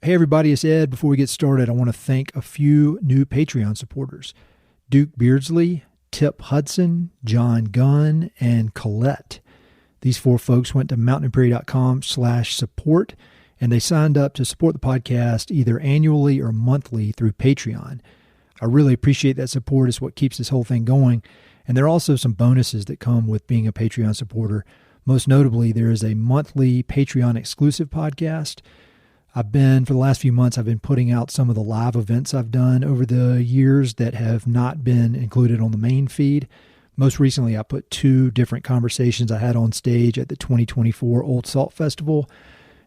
Hey everybody, it's Ed. Before we get started, I want to thank a few new Patreon supporters. Duke Beardsley, Tip Hudson, John Gunn, and Colette. These 4 folks went to mountainandprairie.com/support, and they signed up to support the podcast either annually or monthly through Patreon. I really appreciate that support. It's what keeps this whole thing going. And there are also some bonuses that come with being a Patreon supporter. Most notably, there is a monthly Patreon exclusive podcast. For the last few months, I've been putting out some of the live events I've done over the years that have not been included on the main feed. Most recently, I put 2 different conversations I had on stage at the 2024 Old Salt Festival.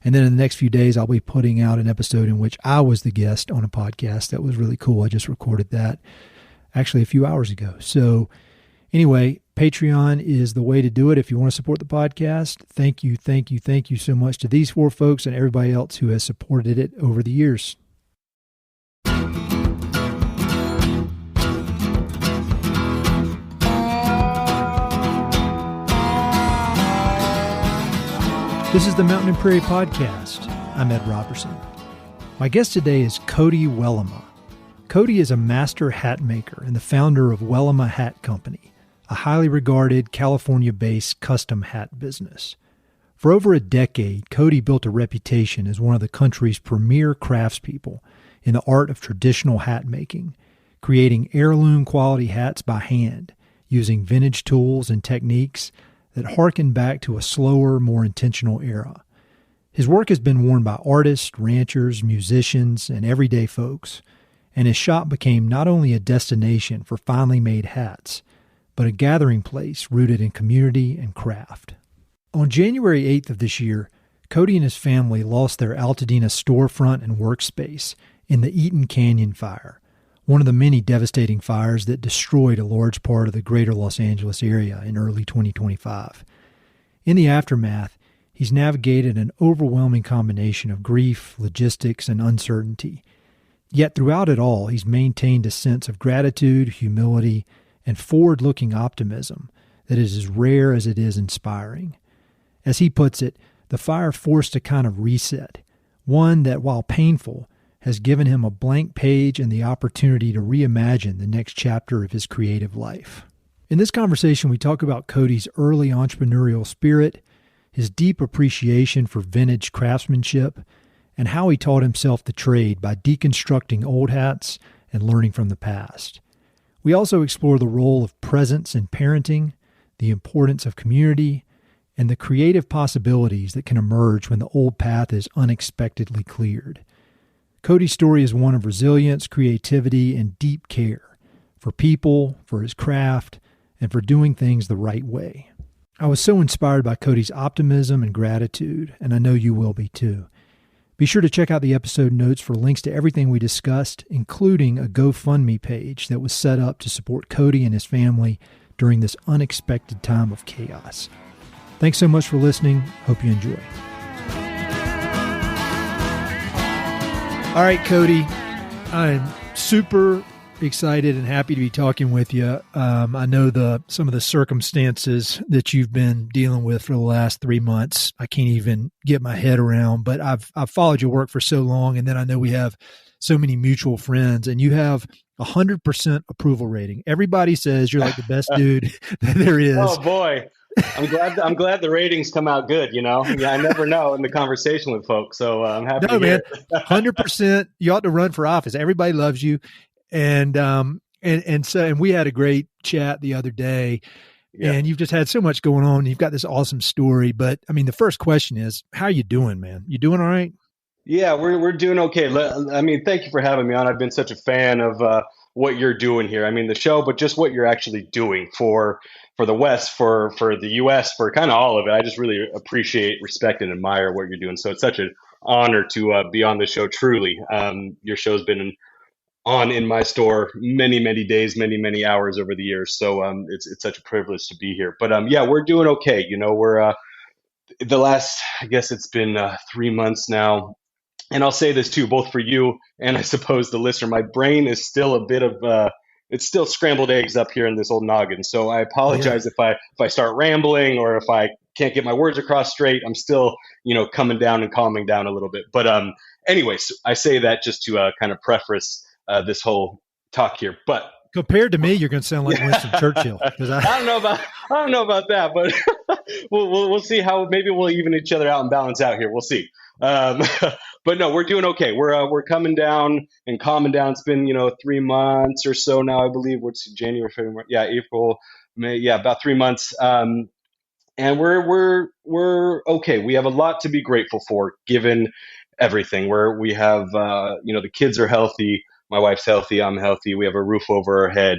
And then in the next few days, I'll be putting out an episode in which I was the guest on a podcast. That was really cool. I just recorded that actually a few hours ago. So anyway, Patreon is the way to do it if you want to support the podcast. Thank you so much to these 4 folks and everybody else who has supported it over the years. This is the Mountain and Prairie Podcast. I'm Ed Robertson. My guest today is Cody Wellema. Cody is a master hat maker and the founder of Wellema Hat Co, a highly regarded California-based custom hat business. For over a decade, Cody built a reputation as one of the country's premier craftspeople in the art of traditional hat making, creating heirloom-quality hats by hand, using vintage tools and techniques that harken back to a slower, more intentional era. His work has been worn by artists, ranchers, musicians, and everyday folks, and his shop became not only a destination for finely made hats, but a gathering place rooted in community and craft. On January 8th of this year, Cody and his family lost their Altadena storefront and workspace in the Eaton Canyon Fire, one of the many devastating fires that destroyed a large part of the greater Los Angeles area in early 2025. In the aftermath, he's navigated an overwhelming combination of grief, logistics, and uncertainty. Yet throughout it all, he's maintained a sense of gratitude, humility, and forward-looking optimism that is as rare as it is inspiring. As he puts it, the fire forced a kind of reset, one that, while painful, has given him a blank page and the opportunity to reimagine the next chapter of his creative life. In this conversation, we talk about Cody's early entrepreneurial spirit, his deep appreciation for vintage craftsmanship, and how he taught himself the trade by deconstructing old hats and learning from the past. We also explore the role of presence in parenting, the importance of community, and the creative possibilities that can emerge when the old path is unexpectedly cleared. Cody's story is one of resilience, creativity, and deep care for people, for his craft, and for doing things the right way. I was so inspired by Cody's optimism and gratitude, and I know you will be too. Be sure to check out the episode notes for links to everything we discussed, including a GoFundMe page that was set up to support Cody and his family during this unexpected time of chaos. Thanks so much for listening. Hope you enjoy. All right, Cody, I'm super excited and happy to be talking with you. I know some of the circumstances that you've been dealing with for the last 3 months. I can't even get my head around, but I've followed your work for so long, and then I know we have so many mutual friends, and you have 100% approval rating. Everybody says you're like the best dude that there is. Oh boy. I'm glad the ratings come out good, Yeah, I never know in the conversation with folks. So I'm happy to hear it. 100%. You ought to run for office. Everybody loves you. And we had a great chat the other day, and you've just had so much going on. You've got this awesome story, but I mean, the first question is, how you doing, man? You doing all right? Yeah, we're doing okay. I mean, thank you for having me on. I've been such a fan of what you're doing here. I mean, the show, but just what you're actually doing for the West, for the U.S., for kind of all of it. I just really appreciate, respect, and admire what you're doing. So it's such an honor to be on the show, truly. Your show's been on in my store many days, many hours over the years. So it's such a privilege to be here. But yeah, we're doing okay. We're the last, I guess it's been 3 months now. And I'll say this too, both for you and I suppose the listener, my brain is still a bit of it's still scrambled eggs up here in this old noggin. So I apologize if I start rambling or if I can't get my words across straight. I'm still, coming down and calming down a little bit. But anyways, I say that just to kind of preface this whole talk here. But compared to me, you're going to sound like Winston Churchill. I don't know about that, but we'll see how maybe we'll even each other out and balance out here. We'll see. But no, we're doing okay. We're coming down and calming down. It's been 3 months or so now, I believe. What's January, February? Yeah, April, May. Yeah, about 3 months. And we're okay. We have a lot to be grateful for, given everything. Where we have the kids are healthy, my wife's healthy, I'm healthy. We have a roof over our head.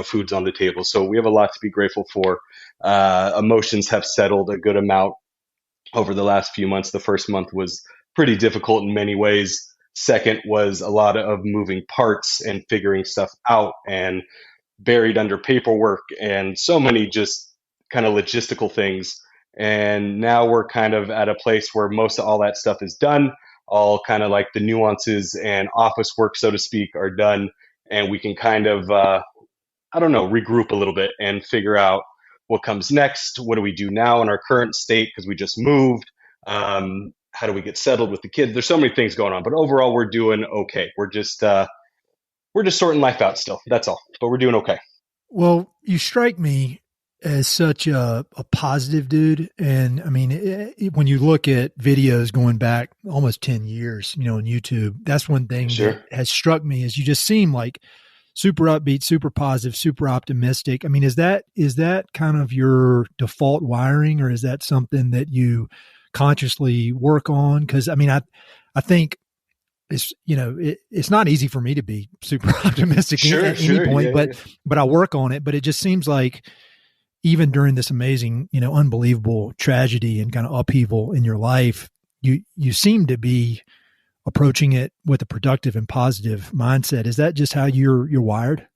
Food's on the table. So we have a lot to be grateful for. Emotions have settled a good amount over the last few months. The first month was pretty difficult in many ways. Second was a lot of moving parts and figuring stuff out and buried under paperwork and so many just kind of logistical things. And now we're kind of at a place where most of all that stuff is done. All kind of like the nuances and office work, so to speak, are done. And we can kind of, regroup a little bit and figure out what comes next. What do we do now in our current state? Because we just moved. How do we get settled with the kids? There's so many things going on, but overall we're doing okay. We're just sorting life out still. That's all, but we're doing okay. Well, you strike me as such a positive dude. And I mean, when you look at videos going back almost 10 years, on YouTube, that's one thing that has struck me is you just seem like super upbeat, super positive, super optimistic. I mean, is that kind of your default wiring, or is that something that you consciously work on? Because I mean, I think it's it's not easy for me to be super optimistic at any point, but I work on it. But it just seems like even during this amazing, unbelievable tragedy and kind of upheaval in your life, you seem to be approaching it with a productive and positive mindset. Is that just how you're wired?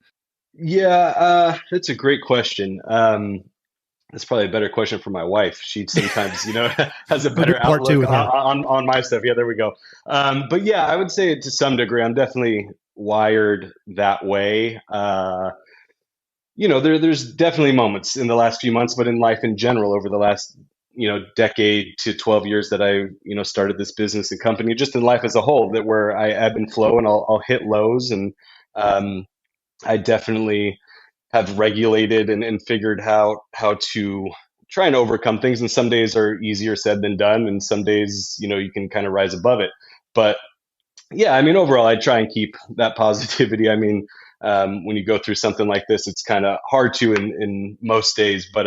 Yeah, that's a great question. That's probably a better question for my wife. She sometimes, has a better outlook on my stuff. Yeah, there we go. But yeah, I would say to some degree, I'm definitely wired that way. There's definitely moments in the last few months, but in life in general, over the last, decade to 12 years that I, started this business and company, just in life as a whole, that where I ebb and flow and I'll hit lows. And I definitely have regulated and figured how to try and overcome things. And some days are easier said than done. And some days, you can kind of rise above it. But yeah, I mean, overall, I try and keep that positivity. I mean, when you go through something like this, it's kind of hard to in most days, but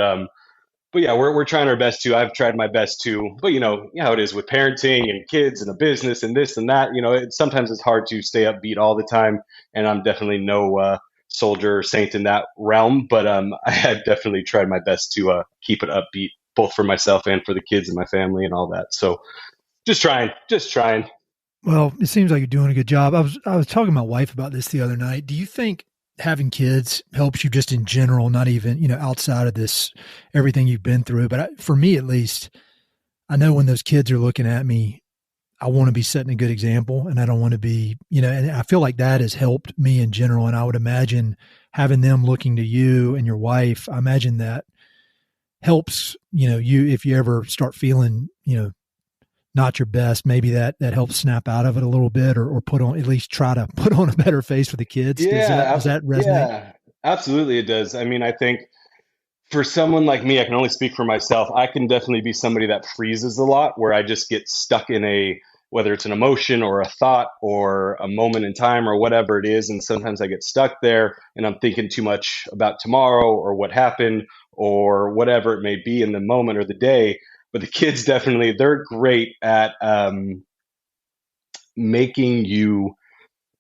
yeah, we're trying our best to. I've tried my best to, but how it is with parenting and kids and a business and this and that. Sometimes it's hard to stay upbeat all the time, and I'm definitely no soldier or saint in that realm. But I have definitely tried my best to keep it upbeat, both for myself and for the kids and my family and all that. So just trying. Well, it seems like you're doing a good job. I was talking to my wife about this the other night. Do you think having kids helps you just in general, not even, outside of this, everything you've been through? But for me, at least, I know when those kids are looking at me, I want to be setting a good example, and I don't want to be, and I feel like that has helped me in general. And I would imagine having them looking to you and your wife, I imagine that helps, you, if you ever start feeling, not your best, maybe that helps snap out of it a little bit, or at least try to put on a better face for the kids. Yeah, does that resonate? Yeah, absolutely. It does. I mean, I think for someone like me, I can only speak for myself. I can definitely be somebody that freezes a lot, where I just get stuck in whether it's an emotion or a thought or a moment in time or whatever it is. And sometimes I get stuck there and I'm thinking too much about tomorrow or what happened or whatever it may be in the moment or the day. But the kids definitely, they're great at making you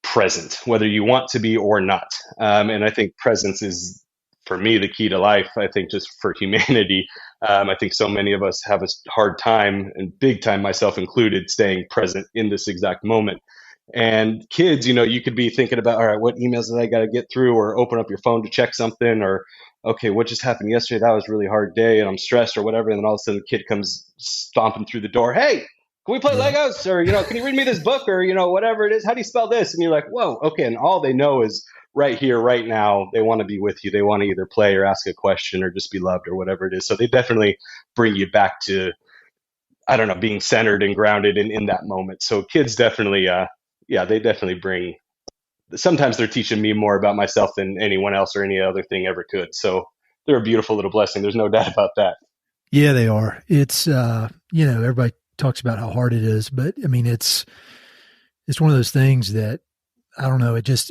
present, whether you want to be or not. And I think presence is, for me, the key to life. I think just for humanity, I think so many of us have a hard time, and big time, myself included, staying present in this exact moment. And kids, you could be thinking about, all right, what emails did I got to get through, or open up your phone to check something, or, okay, what just happened yesterday? That was a really hard day and I'm stressed or whatever. And then all of a sudden the kid comes stomping through the door. Hey, can we play Legos? Or, can you read me this book? Or, whatever it is, how do you spell this? And you're like, whoa, okay. And all they know is right here, right now, they want to be with you. They want to either play or ask a question or just be loved or whatever it is. So they definitely bring you back to, I don't know, being centered and grounded in that moment. So kids definitely, yeah, they definitely bring, sometimes they're teaching me more about myself than anyone else or any other thing ever could. So they're a beautiful little blessing. There's no doubt about that. Yeah, they are. It's everybody talks about how hard it is, but I mean, it's one of those things that I don't know. It just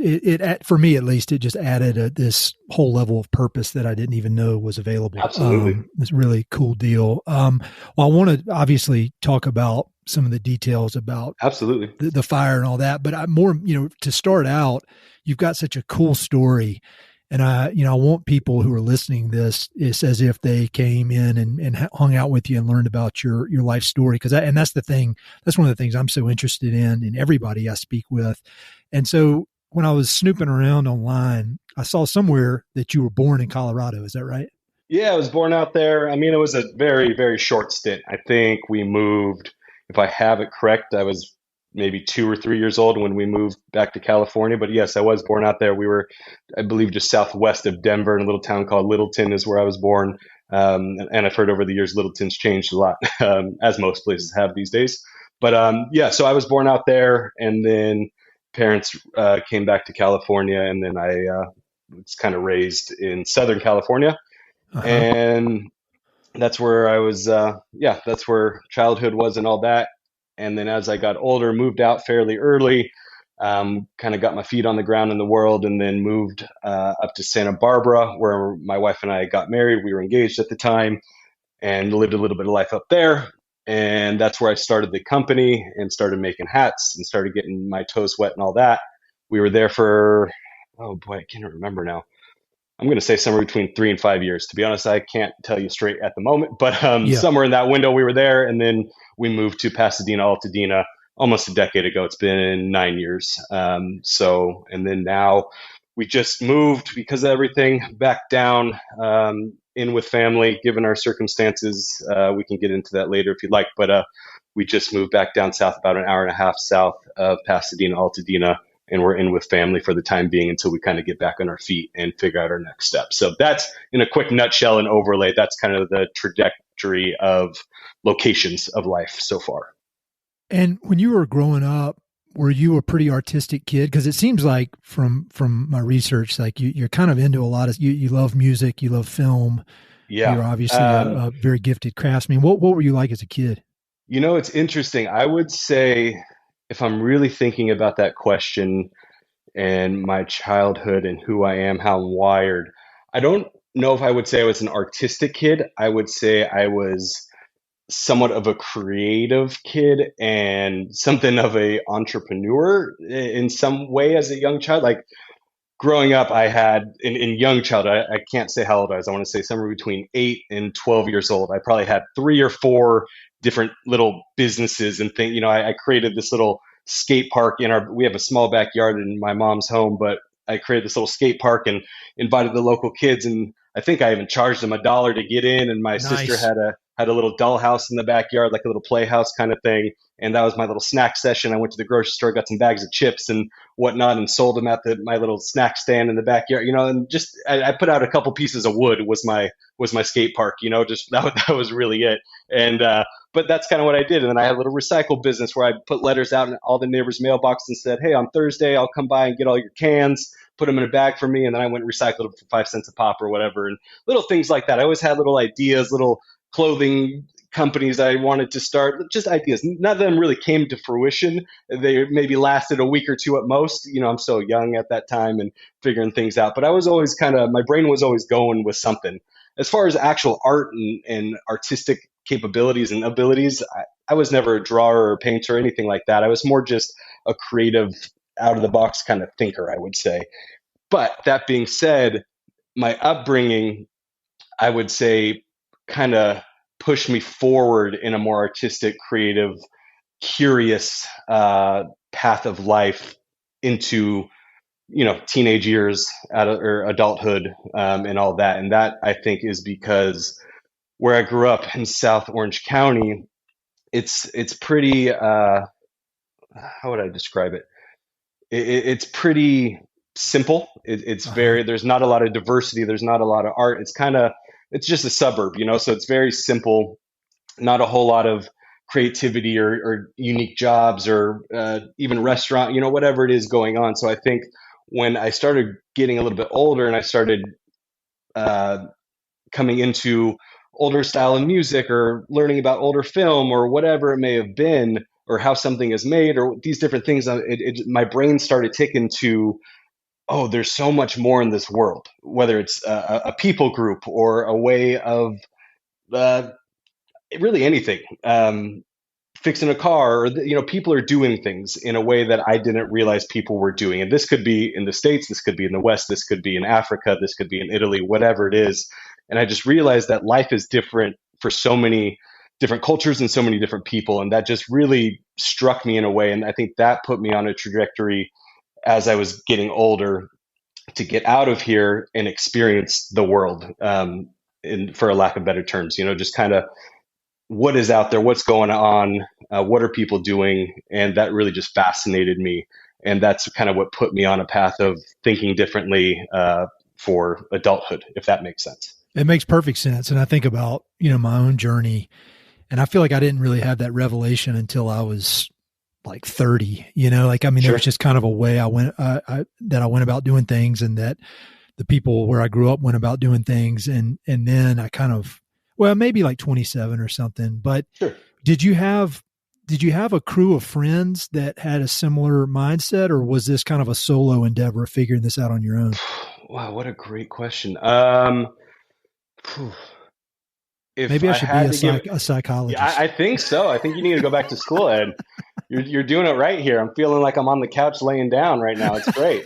for me at least, it just added this whole level of purpose that I didn't even know was available. Absolutely. It's a really cool deal. Well, I want to obviously talk about some of the details about Absolutely the fire and all that, but I'm more, to start out, you've got such a cool story. And I want people who are listening to this, it's as if they came in and hung out with you and learned about your life story. And that's the thing, that's one of the things I'm so interested in everybody I speak with. And so when I was snooping around online, I saw somewhere that you were born in Colorado. Is that right? Yeah, I was born out there. I mean, it was a very, very short stint. I think we moved, if I have it correct, I was maybe 2 or 3 years old when we moved back to California. But yes, I was born out there. We were, I believe, just southwest of Denver in a little town called Littleton is where I was born. And I've heard over the years, Littleton's changed a lot, as most places have these days. But yeah, so I was born out there, and then parents came back to California, and then I was kind of raised in Southern California. Uh-huh. And that's where I was, yeah, that's where childhood was and all that. And then as I got older, moved out fairly early, kind of got my feet on the ground in the world, and then moved up to Santa Barbara, where my wife and I got married. We were engaged at the time and lived a little bit of life up there. And that's where I started the company and started making hats and started getting my toes wet and all that. We were there for, oh boy, I can't remember now. I'm going to say somewhere between 3 and 5 years. To be honest, I can't tell you straight at the moment, but Yeah. somewhere in that window we were there, and then we moved to Pasadena, Altadena, almost a decade ago. It's been 9 years. And then now we just moved because of everything back down in with family, given our circumstances. We can get into that later if you'd like, but we just moved back down south, about an hour and a half south of Pasadena, Altadena, and we're in with family for the time being until we kind of get back on our feet and figure out our next step. So that's, in a quick nutshell and overlay, that's kind of the trajectory of locations of life so far. And when you were growing up, were you a pretty artistic kid? Because it seems like from my research, like you're kind of into a lot of, you love music, you love film. Yeah. You're obviously a very gifted craftsman. What were you like as a kid? It's interesting. I would say, if I'm really thinking about that question and my childhood and who I am, how I'm wired, I don't know if I would say I was an artistic kid. I would say I was somewhat of a creative kid and something of a entrepreneur in some way as a young child. Like growing up, I had in young child, I can't say how old I was. I want to say somewhere between 8 and 12 years old. I probably had 3 or 4 different little businesses and things. I created this little skate park we have a small backyard in my mom's home, but I created this little skate park and invited the local kids. And I think I even charged them $1 to get in. And my sister had a little dollhouse in the backyard, like a little playhouse kind of thing. And that was my little snack session. I went to the grocery store, got some bags of chips and whatnot, and sold them at my little snack stand in the backyard. And just I put out a couple pieces of wood was my skate park. Just that was really it. And but that's kind of what I did. And then I had a little recycle business where I put letters out in all the neighbors' mailboxes and said, "Hey, on Thursday I'll come by and get all your cans, put them in a bag for me." And then I went and recycled them for 5 cents a pop or whatever. And little things like that. I always had little ideas, little clothing companies I wanted to start, just ideas. None of them really came to fruition. They maybe lasted a week or two at most. I'm so young at that time and figuring things out. But I was always my brain was always going with something. As far as actual art and artistic capabilities and abilities, I was never a drawer or painter or anything like that. I was more just a creative, out of the box kind of thinker, I would say. But that being said, my upbringing, I would say, kind of pushed me forward in a more artistic, creative, curious path of life into teenage years or adulthood and all that. And that, I think, is because where I grew up in South Orange County, it's pretty how would I describe it? It's pretty simple. It's very, there's not a lot of diversity, there's not a lot of art. It's just a suburb, so it's very simple, not a whole lot of creativity or unique jobs or even restaurant, whatever it is going on. So I think when I started getting a little bit older and I started uh, coming into older style of music or learning about older film or whatever it may have been, or how something is made or these different things, my brain started ticking to, oh, there's so much more in this world, whether it's a people group or a way of uh, really anything. Fixing a car, or people are doing things in a way that I didn't realize people were doing. And this could be in the States, this could be in the West, this could be in Africa, this could be in Italy, whatever it is. And I just realized that life is different for so many different cultures and so many different people. And that just really struck me in a way. And I think that put me on a trajectory as I was getting older to get out of here and experience the world, for a lack of better terms, just kind of what is out there, what's going on, what are people doing, and that really just fascinated me, and that's kind of what put me on a path of thinking differently for adulthood, if that makes sense. It makes perfect sense, and I think about my own journey, and I feel like I didn't really have that revelation until I was like 30. There was just kind of a way I went about doing things, and that the people where I grew up went about doing things, and then I kind of, well, maybe like 27 or something. But sure. Did you have a crew of friends that had a similar mindset, or was this kind of a solo endeavor of figuring this out on your own? Wow, what a great question. If maybe I should be a psychologist. Yeah, I think so. I think you need to go back to school, Ed. You're doing it right here. I'm feeling like I'm on the couch laying down right now. It's great.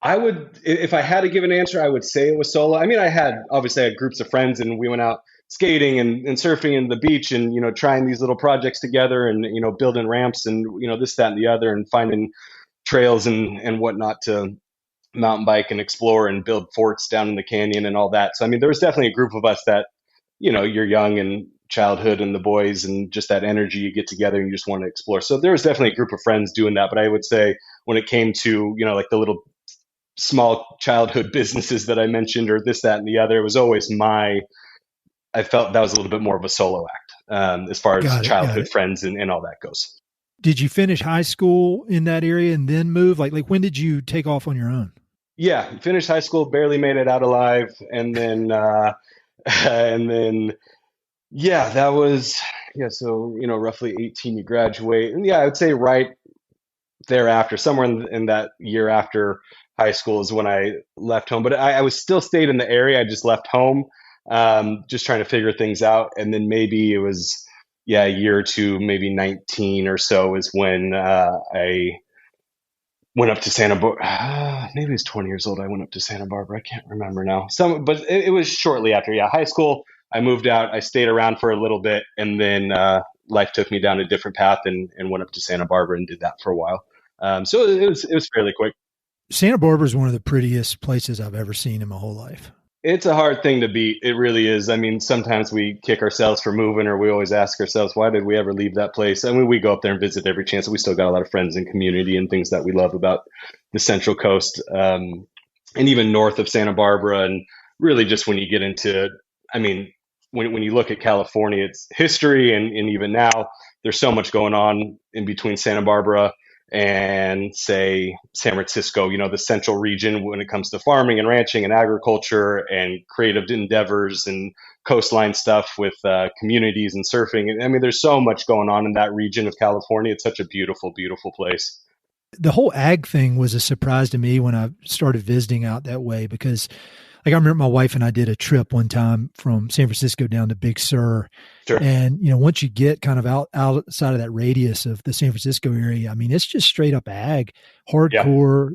I would, if I had to give an answer, I would say it was solo. I mean, I had groups of friends, and we went out skating and surfing in the beach, and trying these little projects together, and building ramps, and this, that, and the other, and finding trails and whatnot to mountain bike and explore and build forts down in the canyon and all that. So I mean, there was definitely a group of us that you're young and childhood and the boys and just that energy, you get together and you just want to explore. So there was definitely a group of friends doing that. But I would say when it came to like the little small childhood businesses that I mentioned, or this, that, and the other, it was always I felt that was a little bit more of a solo act, as far as childhood friends and all that goes. Did you finish high school in that area and then move? Like when did you take off on your own? Yeah, finished high school, barely made it out alive. And then, that was, so, roughly 18, you graduate. And I would say right thereafter, somewhere in that year after high school is when I left home. But I was still stayed in the area. I just left home, just trying to figure things out. And then maybe it was, a year or two, maybe 19 or so is when I went up to Santa Barbara. Maybe I was 20 years old. I went up to Santa Barbara. I can't remember now. But it was shortly after, high school. I moved out. I stayed around for a little bit, and then life took me down a different path, and went up to Santa Barbara and did that for a while. So it was fairly quick. Santa Barbara is one of the prettiest places I've ever seen in my whole life. It's a hard thing to beat. It really is. I mean, sometimes we kick ourselves for moving, or we always ask ourselves, why did we ever leave that place? I mean, we go up there and visit every chance. We still got a lot of friends and community and things that we love about the Central Coast, and even north of Santa Barbara. And really just when you get into, I mean, when you look at California, it's history. And even now, there's so much going on in between Santa Barbara and, say, San Francisco, the central region when it comes to farming and ranching and agriculture and creative endeavors and coastline stuff with communities and surfing. I mean, there's so much going on in that region of California. It's such a beautiful, beautiful place. The whole ag thing was a surprise to me when I started visiting out that way, because I remember my wife and I did a trip one time from San Francisco down to Big Sur. Sure. And, once you get kind of outside of that radius of the San Francisco area, I mean, it's just straight up ag, hardcore,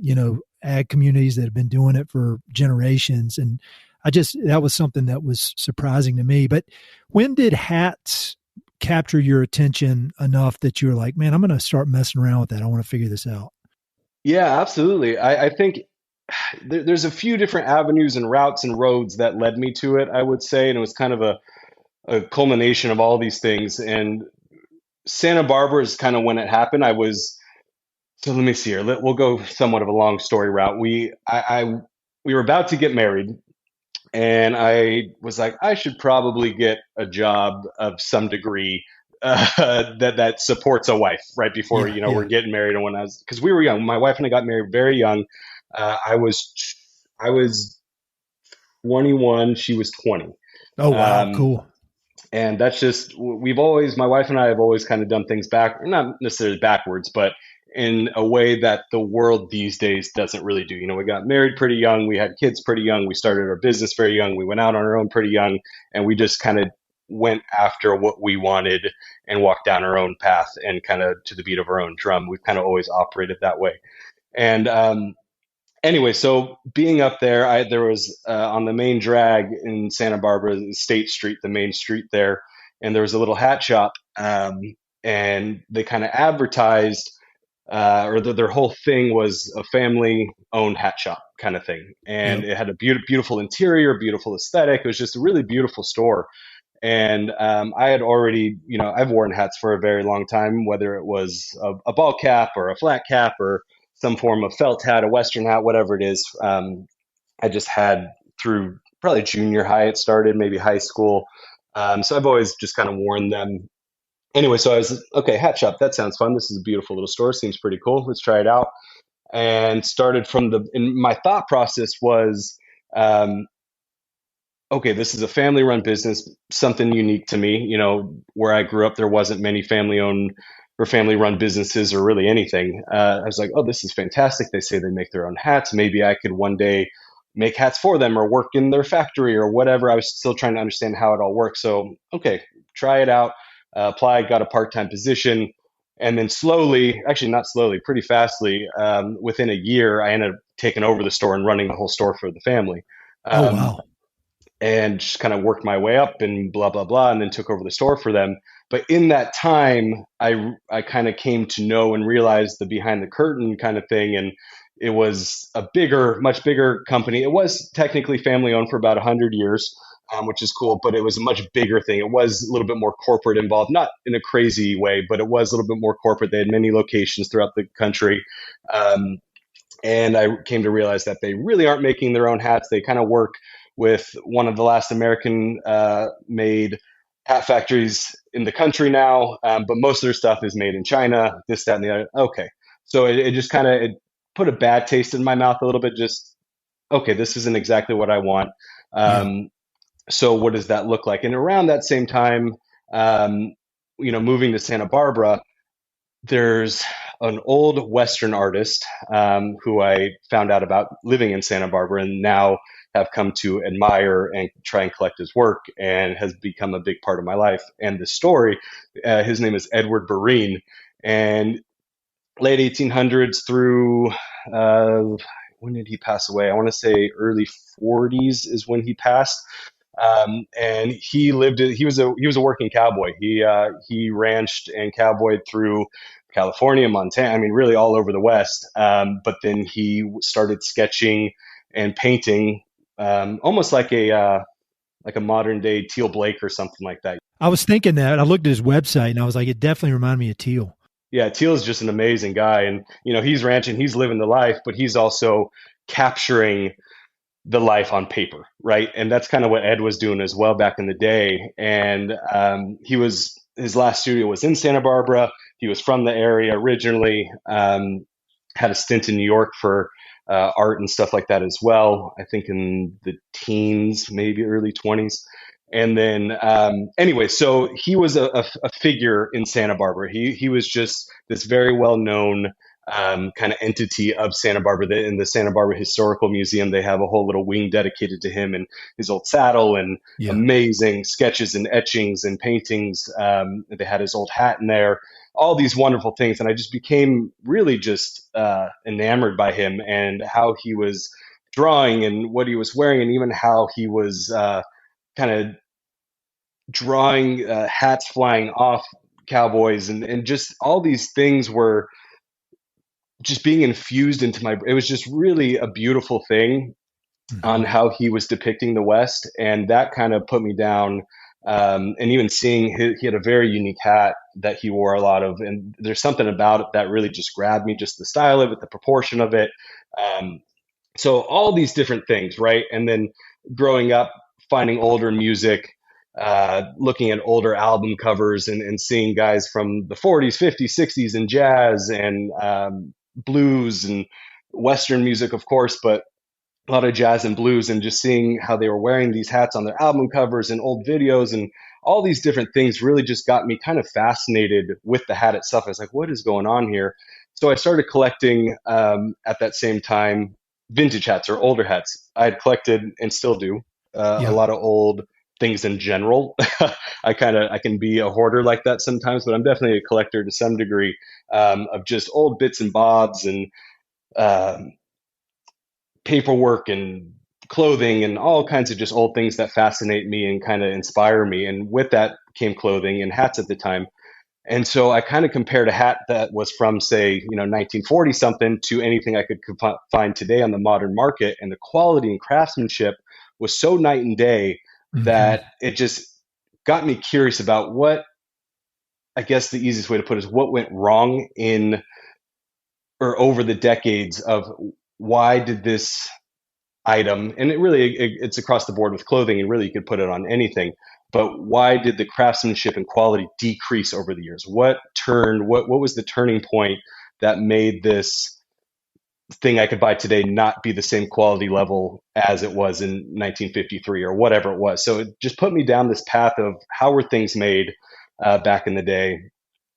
ag communities that have been doing it for generations. And that was something that was surprising to me. But when did hats capture your attention enough that you were like, man, I'm going to start messing around with that. I want to figure this out? Yeah, absolutely. I think there's a few different avenues and routes and roads that led me to it, I would say. And it was kind of a culmination of all these things. And Santa Barbara is kind of when it happened. So let me see here. We'll go somewhat of a long story route. We were about to get married, and I was like, I should probably get a job of some degree that supports a wife right before, Yeah, we're yeah. getting married. And when because we were young, my wife and I got married very young. I was 21, she was 20. Oh, wow, Um, cool. and that's just, my wife and I have always kind of done things not necessarily backwards, but in a way that the world these days doesn't really do. We got married pretty young, we had kids pretty young, we started our business very young, we went out on our own pretty young, and we just kind of went after what we wanted and walked down our own path and kind of to the beat of our own drum. We've kind of always operated that way. And anyway, so being up there, there was on the main drag in Santa Barbara, State Street, the main street there, and there was a little hat shop, and they kind of advertised, or their whole thing was a family-owned hat shop kind of thing, and Yep. it had a beautiful interior, beautiful aesthetic. It was just a really beautiful store. And I had already, I've worn hats for a very long time, whether it was a ball cap or a flat cap or some form of felt hat, a Western hat, whatever it is. I just had through probably junior high, it started, maybe high school. So I've always just kind of worn them. Anyway, so I was, okay, hat shop, that sounds fun. This is a beautiful little store. Seems pretty cool. Let's try it out. And started and my thought process was, okay, this is a family run business, something unique to me. Where I grew up, there wasn't many family owned or family run businesses or really anything. I was like, oh, this is fantastic. They say they make their own hats. Maybe I could one day make hats for them or work in their factory or whatever. I was still trying to understand how it all works. So, okay, try it out, applied, got a part time position. And then slowly, actually not slowly, pretty fastly, within a year, I ended up taking over the store and running the whole store for the family. Oh, Um, wow. and just kind of worked my way up and blah blah blah, and then took over the store for them. But in that time, I kind of came to know and realize the behind the curtain kind of thing, and it was a much bigger company. It was technically family owned for about 100 years, which is cool, but it was a much bigger thing. It was a little bit more corporate involved, not in a crazy way, but it was a little bit more corporate. They had many locations throughout the country. Um, and I came to realize that they really aren't making their own hats. They kind of work with one of the last American made hat factories in the country now, but most of their stuff is made in China, this, that, and the other. Okay. So it just kind of put a bad taste in my mouth a little bit. Just, okay, this isn't exactly what I want. Yeah. So what does that look like? And around that same time, um, moving to Santa Barbara, there's an old Western artist who I found out about living in Santa Barbara and now have come to admire and try and collect his work, and has become a big part of my life. And the story, his name is Edward Barine, and late 1800s through, uh, when did he pass away? I want to say early 40s is when he passed. And he was a working cowboy. He ranched and cowboyed through California, Montana. I mean, really all over the West. But then he started sketching and painting, almost like a modern day Teal Blake or something like that. I was thinking that. I looked at his website and I was like, it definitely reminded me of Teal. Yeah, Teal is just an amazing guy, and he's ranching, he's living the life, but he's also capturing the life on paper, right? And that's kind of what Ed was doing as well back in the day. And his last studio was in Santa Barbara. He was from the area originally. Had a stint in New York for art and stuff like that as well. I think in the teens, maybe early 20s. And then anyway, so he was a figure in Santa Barbara. He was just this very well known kind of entity of Santa Barbara. In the Santa Barbara Historical Museum, they have a whole little wing dedicated to him and his old saddle, and Yeah. amazing sketches and etchings and paintings. They had his old hat in there, all these wonderful things. And I just became really just enamored by him and how he was drawing and what he was wearing, and even how he was kind of drawing hats flying off cowboys, and just all these things were just being infused into it was just really a beautiful thing on Mhm. how he was depicting the West. And that kind of put me down. And even seeing he had a very unique hat that he wore a lot of, and there's something about it that really just grabbed me, just the style of it, the proportion of it. Um, so all these different things, right? And then growing up, finding older music, looking at older album covers and seeing guys from the 40s, 50s, 60s and jazz and blues and Western music, of course, but a lot of jazz and blues, and just seeing how they were wearing these hats on their album covers and old videos and all these different things really just got me kind of fascinated with the hat itself. I was like, what is going on here? So I started collecting at that same time vintage hats or older hats. I had collected and still do a Yeah. lot of old things in general. I can be a hoarder like that sometimes, but I'm definitely a collector to some degree of just old bits and bobs and um, paperwork and clothing and all kinds of just old things that fascinate me and kind of inspire me. And with that came clothing and hats at the time. And so I kind of compared a hat that was from, say, 1940 something to anything I could find today on the modern market. And the quality and craftsmanship was so night and day Hmm. that it just got me curious about what, I guess the easiest way to put it is what went wrong in or over the decades of why did this item, and it's across the board with clothing, and really you could put it on anything, but why did the craftsmanship and quality decrease over the years? What was the turning point that made this thing I could buy today not be the same quality level as it was in 1953 or whatever it was? So it just put me down this path of how were things made back in the day?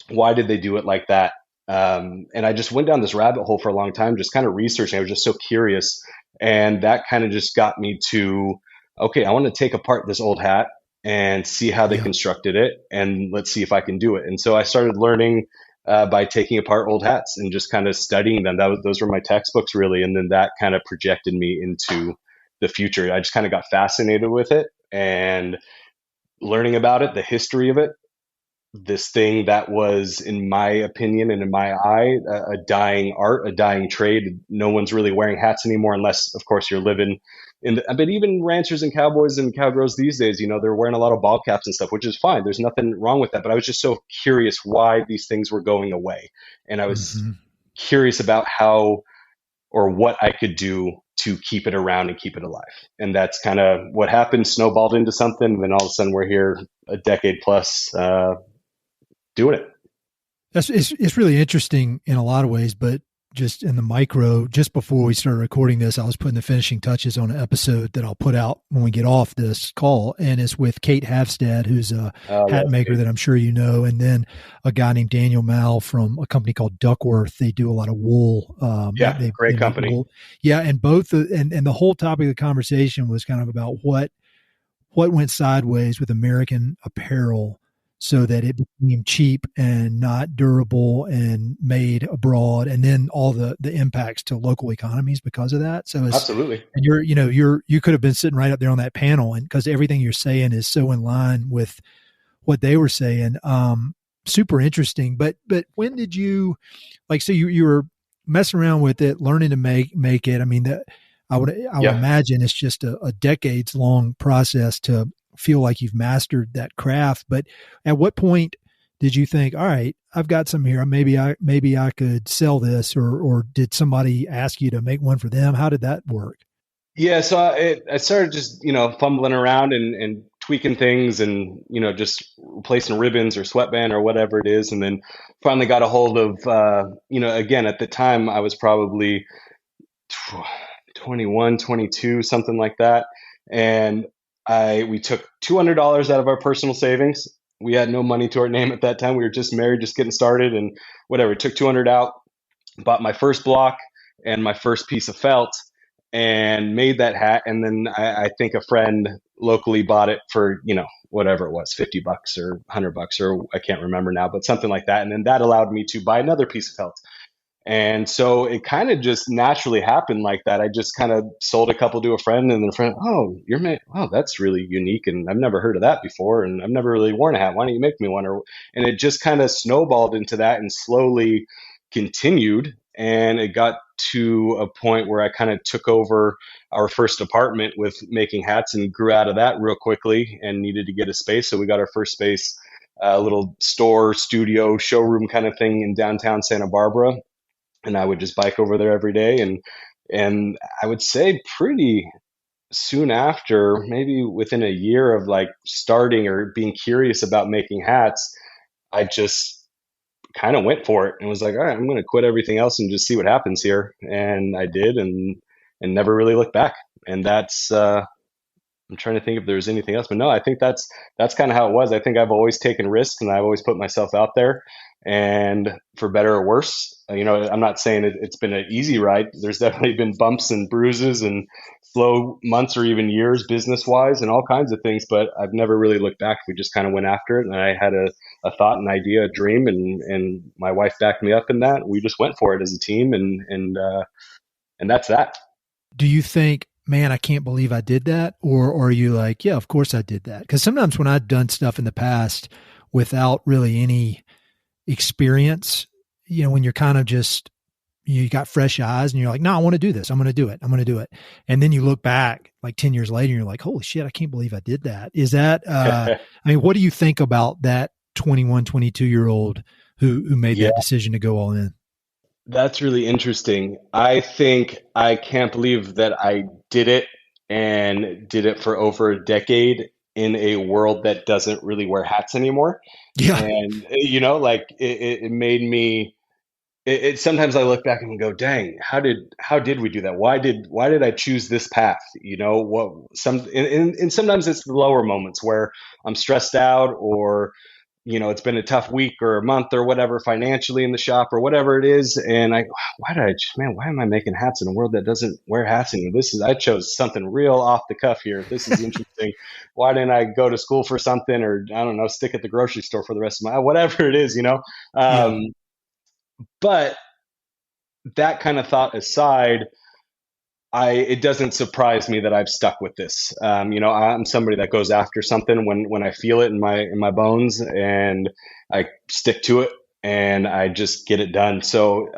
Why did they do it like that? And I just went down this rabbit hole for a long time, just kind of researching. I was just so curious. And that kind of just got me to, okay, I want to take apart this old hat and see how they Yeah. constructed it. And let's see if I can do it. And so I started learning by taking apart old hats and just kind of studying them. Those were my textbooks, really. And then that kind of projected me into the future. I just kind of got fascinated with it and learning about it, the history of it, this thing that was, in my opinion and in my eye, a dying art, a dying trade. No one's really wearing hats anymore, unless, of course, you're living in. But even ranchers and cowboys and cowgirls these days, they're wearing a lot of ball caps and stuff, which is fine. There's nothing wrong with that. But I was just so curious why these things were going away, and I was Hmm. curious about how or what I could do to keep it around and keep it alive. And that's kind of what happened. Snowballed into something, and then all of a sudden we're here a decade plus doing it. It's really interesting in a lot of ways, but just in the micro, just before we started recording this, I was putting the finishing touches on an episode that I'll put out when we get off this call. And it's with Kate Havstad, who's a hat Love maker Kate. that I'm sure you know. And then a guy named Daniel Mal from a company called Duckworth. They do a lot of wool. Yeah, They great make company. wool. Yeah. And and the whole topic of the conversation was kind of about what went sideways with American apparel so that it became cheap and not durable and made abroad, and then all the impacts to local economies because of that. So it's, Absolutely. and you could have been sitting right up there on that panel, and because everything you're saying is so in line with what they were saying. Super interesting. But when did you, like, so you were messing around with it, learning to make it. I mean, that I would Yeah. imagine it's just a decades long process to feel like you've mastered that craft. But at what point did you think, all right, I've got some here. Maybe I could sell this, or did somebody ask you to make one for them? How did that work? Yeah. So I started just, fumbling around and tweaking things and, just replacing ribbons or sweatband or whatever it is. And then finally got a hold of, again, at the time I was probably 21, 22, something like that. And we took $200 out of our personal savings. We had no money to our name at that time. We were just married, just getting started, and whatever. We took 200 out, bought my first block and my first piece of felt, and made that hat. And then I think a friend locally bought it for whatever it was, $50 or $100, or I can't remember now, but something like that. And then that allowed me to buy another piece of felt. And so it kind of just naturally happened like that. I just kind of sold a couple to a friend, and then a friend, oh, wow, that's really unique, and I've never heard of that before, and I've never really worn a hat. Why don't you make me one? And it just kind of snowballed into that, and slowly continued. And it got to a point where I kind of took over our first apartment with making hats, and grew out of that real quickly, and needed to get a space. So we got our first space, a little store, studio, showroom kind of thing in downtown Santa Barbara, and I would just bike over there every day. And I would say pretty soon after, maybe within a year of like starting or being curious about making hats, I just kind of went for it and was like, all right, I'm going to quit everything else and just see what happens here. And I did, and never really looked back. And that's I'm trying to think if there's anything else, but no, I think that's kind of how it was. I think I've always taken risks and I've always put myself out there, and for better or worse, I'm not saying it's been an easy ride. There's definitely been bumps and bruises and slow months or even years business wise and all kinds of things, but I've never really looked back. We just kind of went after it, and I had a thought, an idea, a dream, and my wife backed me up in that. We just went for it as a team, and that's that. Do you think, man, I can't believe I did that? Or are you like, yeah, of course I did that? Because sometimes when I've done stuff in the past without really any experience, when you're kind of just, you got fresh eyes and you're like, no, I want to do this. I'm going to do it. I'm going to do it. And then you look back like 10 years later and you're like, holy shit, I can't believe I did that. Is that, what do you think about that 21, 22-year-old who made that decision to go all in? That's really interesting. I think I can't believe that I did it, and did it for over a decade in a world that doesn't really wear hats anymore. Yeah. And, like it made me, sometimes I look back and go, dang, how did we do that? Why did I choose this path? And sometimes it's the lower moments where I'm stressed out, or it's been a tough week or a month or whatever financially in the shop or whatever it is. And why am I making hats in a world that doesn't wear hats anymore? I chose something real off the cuff here. This is interesting. Why didn't I go to school for something, or I don't know, stick at the grocery store for the rest of whatever it is, But that kind of thought aside, it doesn't surprise me that I've stuck with this. I'm somebody that goes after something when I feel it in my bones, and I stick to it and I just get it done. So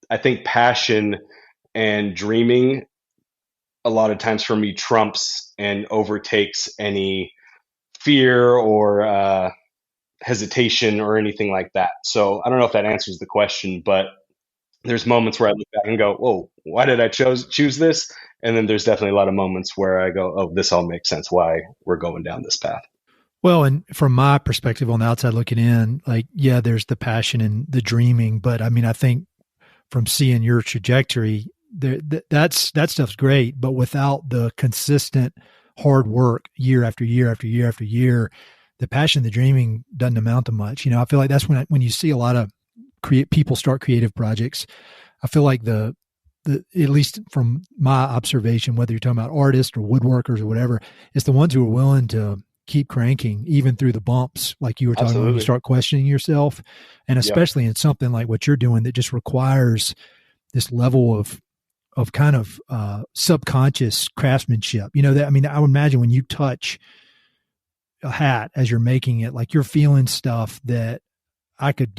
I think passion and dreaming a lot of times for me trumps and overtakes any fear or hesitation or anything like that. So I don't know if that answers the question, but there's moments where I look back and go, whoa, why did I choose this? And then there's definitely a lot of moments where I go, oh, this all makes sense why we're going down this path. Well, and from my perspective on the outside looking in, like, yeah, there's the passion and the dreaming. But I mean, I think from seeing your trajectory, that stuff's great. But without the consistent hard work year after year after year after year, the passion, the dreaming doesn't amount to much. I feel like that's when you see a lot of people start creative projects. I feel like the at least from my observation, whether you're talking about artists or woodworkers or whatever, it's the ones who are willing to keep cranking even through the bumps, like you were talking about, when you start questioning yourself, and especially in something like what you're doing that just requires this level of kind of subconscious craftsmanship. I would imagine when you touch a hat as you're making it, like you're feeling stuff that I could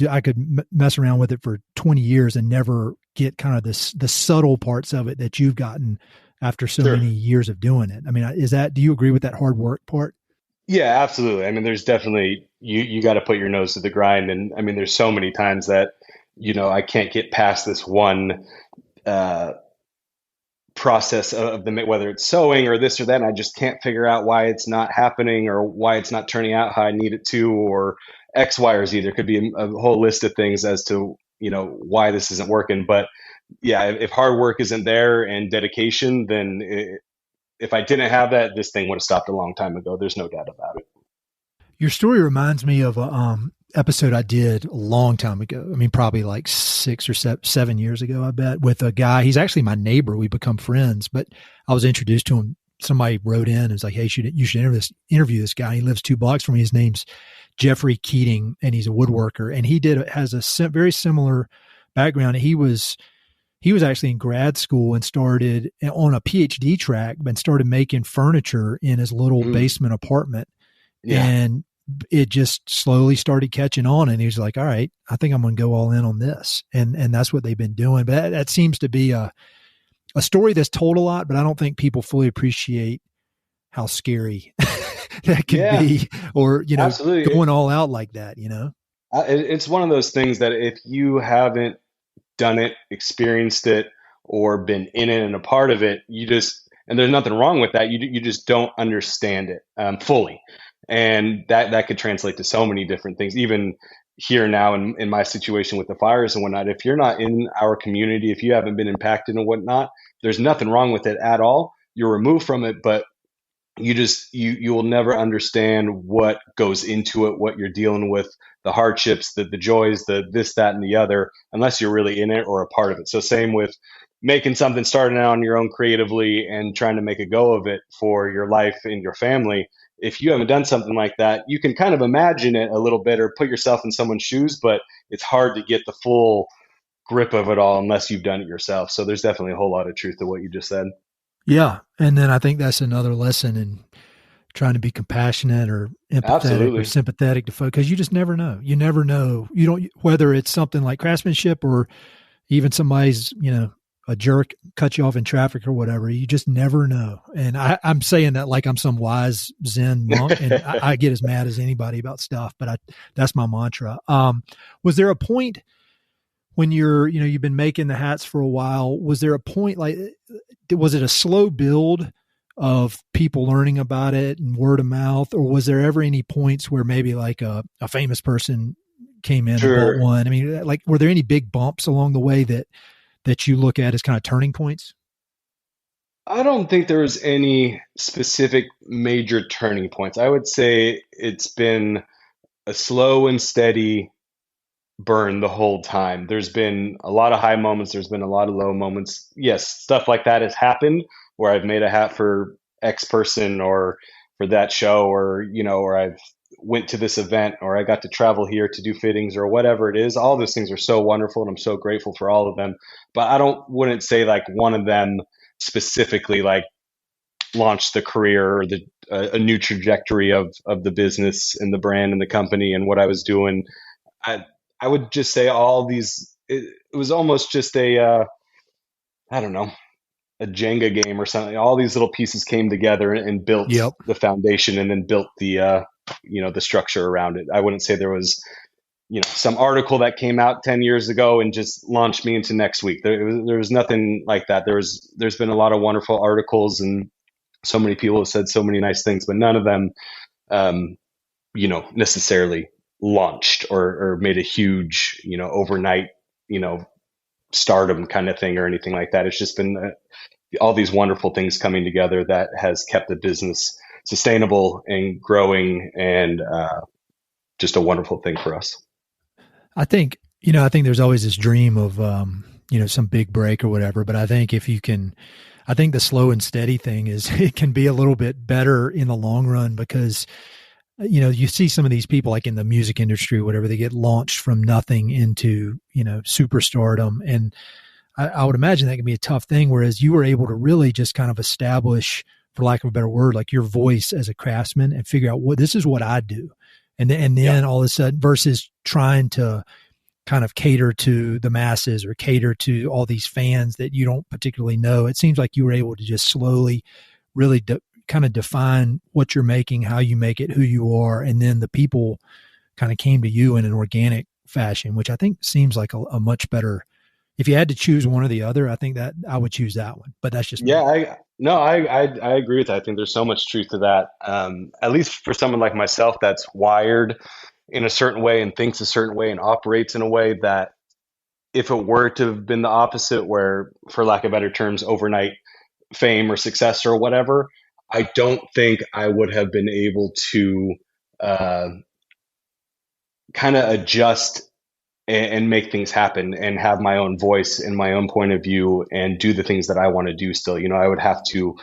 mess around with it for 20 years and never get kind of the subtle parts of it that you've gotten after so many years of doing it. I mean, do you agree with that hard work part? Yeah, absolutely. I mean, there's definitely, you got to put your nose to the grind. And I mean, there's so many times that, I can't get past this one, process of whether it's sewing or this or that. And I just can't figure out why it's not happening or why it's not turning out how I need it to, or X, Y, or Z. There could be a whole list of things as to, why this isn't working. But yeah, if hard work isn't there and dedication, then if I didn't have that, this thing would have stopped a long time ago. There's no doubt about it. Your story reminds me of a episode I did a long time ago. I mean, probably like 6 or 7 years ago, I bet, with a guy. He's actually my neighbor. We become friends, but I was introduced to him. Somebody wrote in and was like, hey, you should interview this guy. He lives 2 blocks from me. His name's Jeffrey Keating, and he's a woodworker. And he has a very similar background. He was actually in grad school and started on a PhD track, and started making furniture in his little basement apartment. Yeah. And it just slowly started catching on. And he was like, all right, I think I'm going to go all in on this. And that's what they've been doing. But that seems to be a story that's told a lot, but I don't think people fully appreciate how scary that can be, or, absolutely, going all out like that, It's one of those things that if you haven't done it, experienced it, or been in it and a part of it, And there's nothing wrong with that. You just don't understand it fully. And that could translate to so many different things, even here now in my situation with the fires and whatnot. If you're not in our community, if you haven't been impacted and whatnot, there's nothing wrong with it at all. You're removed from it, but you will never understand what goes into it, what you're dealing with, the hardships, the joys, the this, that, and the other, unless you're really in it or a part of it. So same with making something, starting out on your own creatively and trying to make a go of it for your life and your family. If you haven't done something like that, you can kind of imagine it a little bit or put yourself in someone's shoes, but it's hard to get the full grip of it all unless you've done it yourself. So there's definitely a whole lot of truth to what you just said. Yeah. And then I think that's another lesson in trying to be compassionate or empathetic Absolutely. or sympathetic to folks, because you just never know. You never know. You don't, whether it's something like craftsmanship or even somebody's, a jerk cut you off in traffic or whatever. You just never know. And I'm saying that like I'm some wise Zen monk, and I get as mad as anybody about stuff, but that's my mantra. Was there a point when you've been making the hats for a while, was there a point, like, was it a slow build of people learning about it and word of mouth, or was there ever any points where maybe like a famous person came in Sure. and bought one? I mean, like, were there any big bumps along the way that you look at as kind of turning points? I don't think there was any specific major turning points. I would say it's been a slow and steady burn the whole time. There's been a lot of high moments, there's been a lot of low moments. Yes, stuff like that has happened where I've made a hat for X person or for that show, or I've went to this event, or I got to travel here to do fittings or whatever it is. All those things are so wonderful and I'm so grateful for all of them. But wouldn't say like one of them specifically like launched the career or a new trajectory of the business and the brand and the company and what I was doing. I would just say all these, it was almost just I don't know, a Jenga game or something. All these little pieces came together and built the foundation and then built the structure around it. I wouldn't say there was, some article that came out 10 years ago and just launched me into next week. There was nothing like that. There's been a lot of wonderful articles and so many people have said so many nice things, but none of them, necessarily launched or made a huge, overnight, stardom kind of thing or anything like that. It's just been all these wonderful things coming together that has kept the business sustainable and growing, and just a wonderful thing for us. I think there's always this dream of, some big break or whatever, but I think I think the slow and steady thing it can be a little bit better in the long run, because you see some of these people like in the music industry or whatever, they get launched from nothing into, superstardom. And I would imagine that can be a tough thing. Whereas you were able to really just kind of establish, for lack of a better word, like your voice as a craftsman and figure out this is what I do. And then all of a sudden, versus trying to kind of cater to the masses or cater to all these fans that you don't particularly know. It seems like you were able to just slowly really kind of define what you're making, how you make it, who you are. And then the people kind of came to you in an organic fashion, which I think seems like a much better, if you had to choose one or the other, I think that I would choose that one, but that's just me. I agree with that. I think there's so much truth to that. At least for someone like myself, that's wired in a certain way and thinks a certain way and operates in a way that if it were to have been the opposite, where, for lack of better terms, overnight fame or success or whatever, I don't think I would have been able to kind of adjust and make things happen and have my own voice and my own point of view and do the things that I want to do still. I would have to,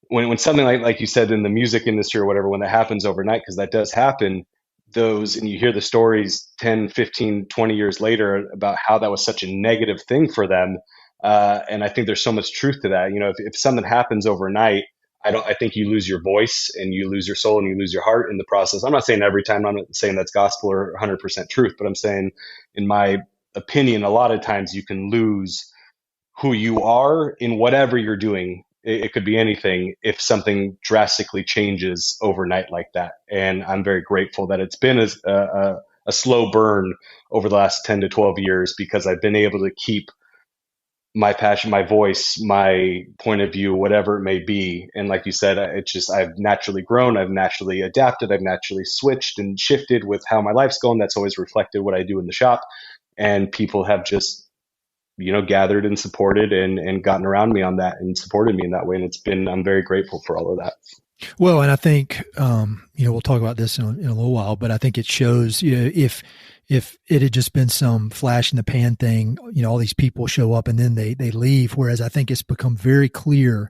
when something like you said in the music industry or whatever, when that happens overnight, because that does happen, and you hear the stories 10, 15, 20 years later about how that was such a negative thing for them. And I think there's so much truth to that. If something happens overnight, I think you lose your voice and you lose your soul and you lose your heart in the process. I'm not saying every time, I'm not saying that's gospel or 100% truth, but I'm saying, in my opinion, a lot of times you can lose who you are in whatever you're doing. It could be anything if something drastically changes overnight like that. And I'm very grateful that it's been a slow burn over the last 10 to 12 years, because I've been able to keep my passion, my voice, my point of view, whatever it may be. And like you said, it's just, I've naturally grown, I've naturally adapted, I've naturally switched and shifted with how my life's going. That's always reflected what I do in the shop. And people have just, gathered and supported and gotten around me on that and supported me in that way. And I'm very grateful for all of that. Well, and I think, we'll talk about this in a little while, but I think it shows, if it had just been some flash in the pan thing, all these people show up and then they leave. Whereas I think it's become very clear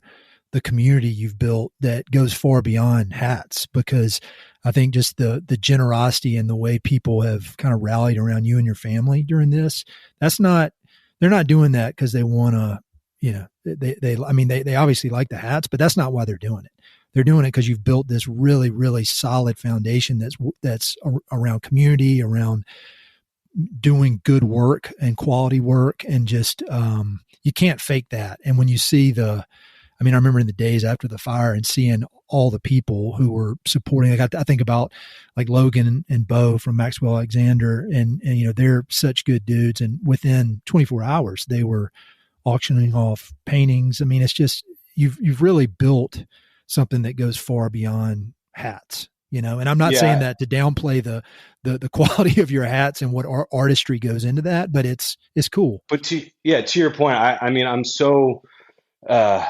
the community you've built that goes far beyond hats, because I think just the generosity and the way people have kind of rallied around you and your family during this, they're not doing that because they want to, they obviously like the hats, but that's not why they're doing it. They're doing it because you've built this really, really solid foundation that's around community, around doing good work and quality work, and just you can't fake that. And when you see I remember in the days after the fire and seeing all the people who were supporting. Like I think about like Logan and Bo from Maxwell Alexander, and they're such good dudes. And within 24 hours, they were auctioning off paintings. I mean, it's just you've really built something that goes far beyond hats, and I'm not saying that to downplay the quality of your hats and what artistry goes into that, but it's cool. But to your point, I'm so, my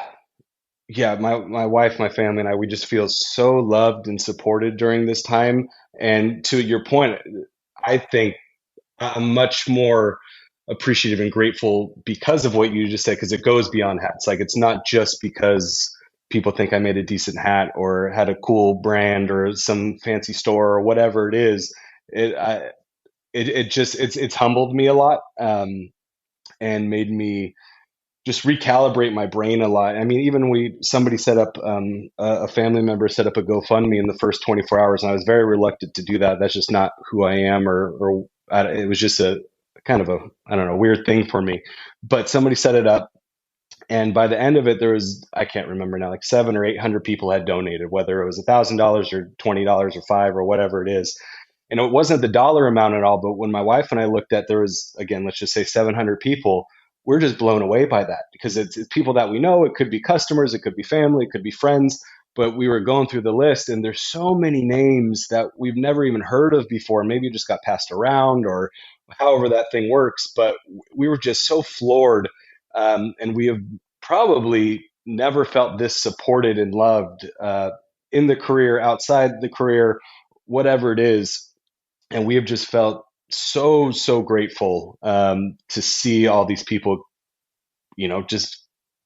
wife, my family, and I, we just feel so loved and supported during this time. And to your point, I think I'm much more appreciative and grateful because of what you just said, because it goes beyond hats. Like, it's not just because people think I made a decent hat or had a cool brand or some fancy store or whatever it is. It's humbled me a lot, and made me just recalibrate my brain a lot. I mean, even somebody set up, a family member set up a GoFundMe in the first 24 hours, and I was very reluctant to do that. That's just not who I am, or it was just a kind of a, I don't know, weird thing for me. But somebody set it up, and by the end of it, there was, I can't remember now, like 700 or 800 people had donated, whether it was $1,000 or $20 or $5 or whatever it is. And it wasn't the dollar amount at all, but when my wife and I looked at, there was, again, let's just say 700 people. We're just blown away by that, because it's people that we know. It could be customers, it could be family, it could be friends. But we were going through the list, and there's so many names that we've never even heard of before. Maybe it just got passed around, or however that thing works. But we were just so floored, and we have probably never felt this supported and loved, in the career, outside the career, whatever it is. And we have just felt so grateful, to see all these people, just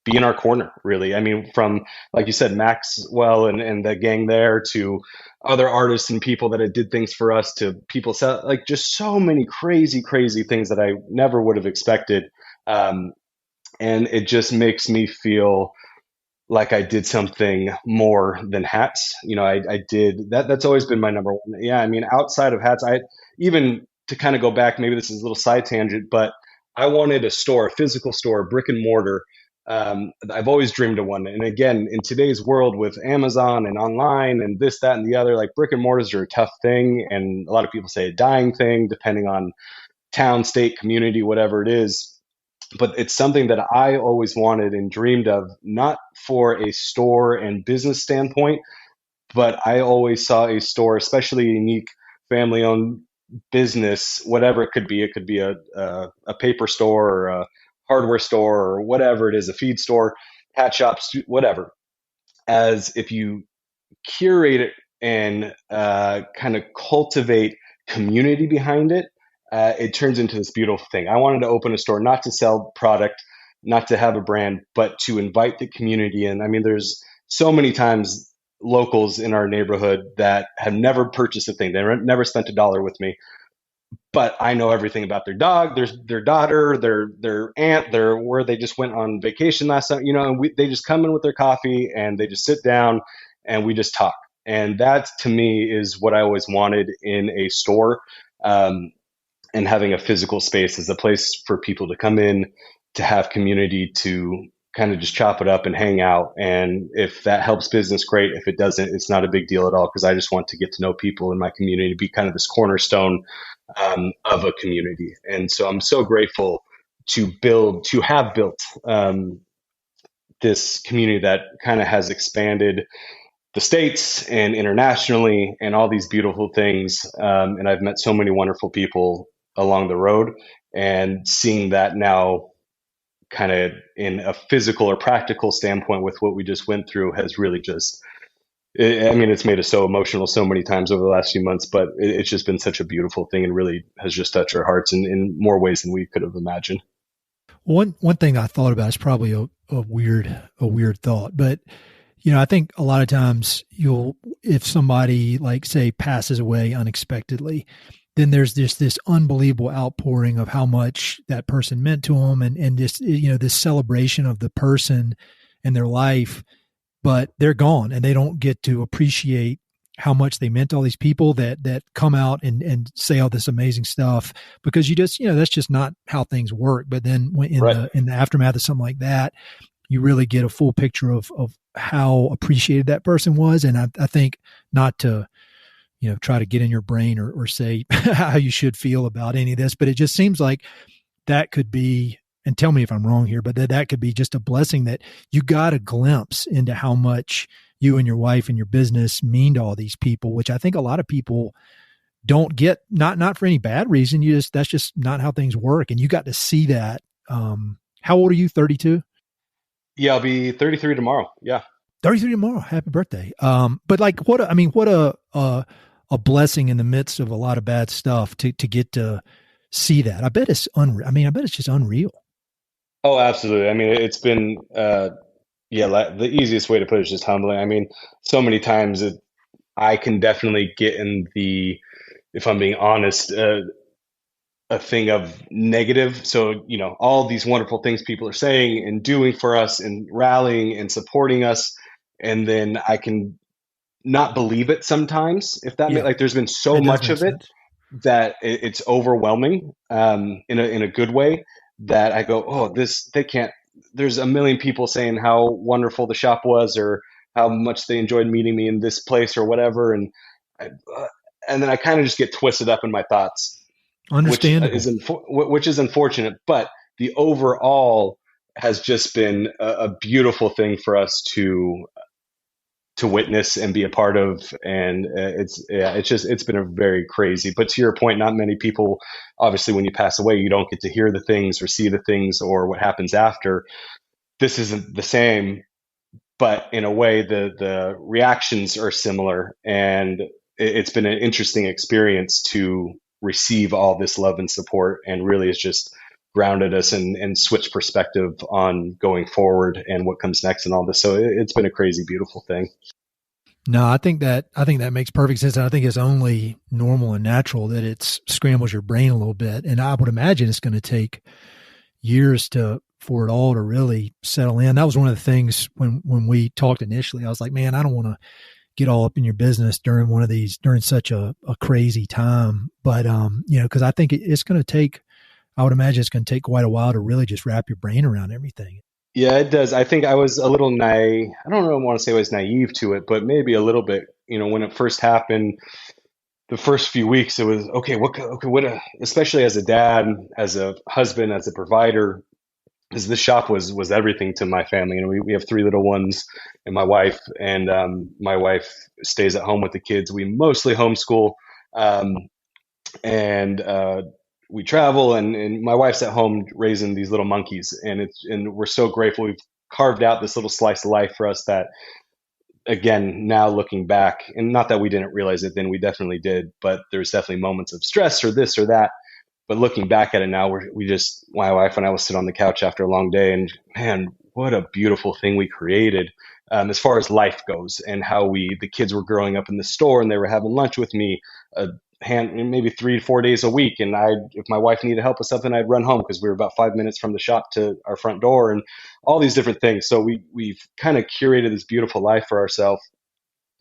be in our corner, really. I mean, from, like you said, Maxwell and the gang there, to other artists and people that did things for us, to people like just so many crazy things that I never would have expected. And it just makes me feel like I did something more than hats. I did that. That's always been my number one. Yeah. I mean, outside of hats, even to kind of go back, maybe this is a little side tangent, but I wanted a physical store, brick and mortar. I've always dreamed of one. And again, in today's world with Amazon and online and this, that, and the other, like, brick and mortars are a tough thing. And a lot of people say a dying thing, depending on town, state, community, whatever it is. But it's something that I always wanted and dreamed of, not for a store and business standpoint, but I always saw a store, especially a unique family-owned business, whatever it could be. It could be a paper store, or a hardware store, or whatever it is, a feed store, hat shops, whatever. As if you curate it and kind of cultivate community behind it, it turns into this beautiful thing. I wanted to open a store, not to sell product, not to have a brand, but to invite the community in. I mean, there's so many times locals in our neighborhood that have never purchased a thing. They never spent $1 with me, but I know everything about their dog, their daughter, their aunt, where they just went on vacation last time, and they just come in with their coffee and they just sit down and we just talk. And that, to me, is what I always wanted in a store. And having a physical space is a place for people to come in, to have community, to kind of just chop it up and hang out. And if that helps business, great. If it doesn't, it's not a big deal at all, because I just want to get to know people in my community, be kind of this cornerstone, of a community. And so I'm so grateful have built this community that kind of has expanded the States and internationally and all these beautiful things. And I've met so many wonderful people along the road, and seeing that now kind of in a physical or practical standpoint with what we just went through has really just, it's made us so emotional so many times over the last few months, but it's just been such a beautiful thing and really has just touched our hearts in more ways than we could have imagined. One thing I thought about is probably a weird thought, but I think a lot of times if somebody like say passes away unexpectedly, then there's this unbelievable outpouring of how much that person meant to them, and this this celebration of the person and their life, but they're gone and they don't get to appreciate how much they meant to all these people that come out and say all this amazing stuff, because you just that's just not how things work. But then when in the aftermath of something like that, you really get a full picture of how appreciated that person was. And I think not to try to get in your brain or say how you should feel about any of this, but it just seems like that could be, and tell me if I'm wrong here, but that could be just a blessing that you got a glimpse into how much you and your wife and your business mean to all these people, which I think a lot of people don't get, not for any bad reason. That's just not how things work. And you got to see that. How old are you? 32? Yeah, I'll be 33 tomorrow. Yeah. 33 tomorrow. Happy birthday. But like, what a blessing in the midst of a lot of bad stuff to get to see that. I bet it's unreal. I bet it's just unreal. Oh, absolutely. It's been, the easiest way to put it is just humbling. So many times I can definitely get in if I'm being honest, a thing of negative. So, all these wonderful things people are saying and doing for us and rallying and supporting us. And then I can not believe it sometimes, if that makes, like, there's been so much of it that it's overwhelming, in a good way, that I go, oh, there's a million people saying how wonderful the shop was or how much they enjoyed meeting me in this place or whatever. And then I kind of just get twisted up in my thoughts. Understandable. Which is unfortunate, but the overall has just been a beautiful thing for us to witness and be a part of. And it's been a very crazy, but to your point, not many people, obviously when you pass away, you don't get to hear the things or see the things or what happens after. This isn't the same, but in a way the reactions are similar, and it's been an interesting experience to receive all this love and support, and really it's just grounded us and switched perspective on going forward and what comes next and all this. So it's been a crazy, beautiful thing. No, I think that makes perfect sense. And I think it's only normal and natural that it scrambles your brain a little bit. And I would imagine it's going to take years for it all to really settle in. That was one of the things when we talked initially. I was like, man, I don't want to get all up in your business during such a crazy time. But, because I think it's going to take, I would imagine it's going to take quite a while to really just wrap your brain around everything. Yeah, it does. I think I was a little naive. I don't really want to say I was naive to it, but maybe a little bit. When it first happened, the first few weeks, it was okay. What? Especially as a dad, as a husband, as a provider, because this shop was everything to my family. We have 3 little ones, and my wife stays at home with the kids. We mostly homeschool, and we travel, and my wife's at home raising these little monkeys, and we're so grateful. We've carved out this little slice of life for us that, again, now looking back, and not that we didn't realize it then, we definitely did, but there's definitely moments of stress or this or that. But looking back at it now, my wife and I will sit on the couch after a long day, and man, what a beautiful thing we created, as far as life goes, and how the kids were growing up in the store, and they were having lunch with me, maybe 3 to 4 days a week. And if my wife needed help with something, I'd run home because we were about 5 minutes from the shop to our front door, and all these different things. So we've kind of curated this beautiful life for ourselves,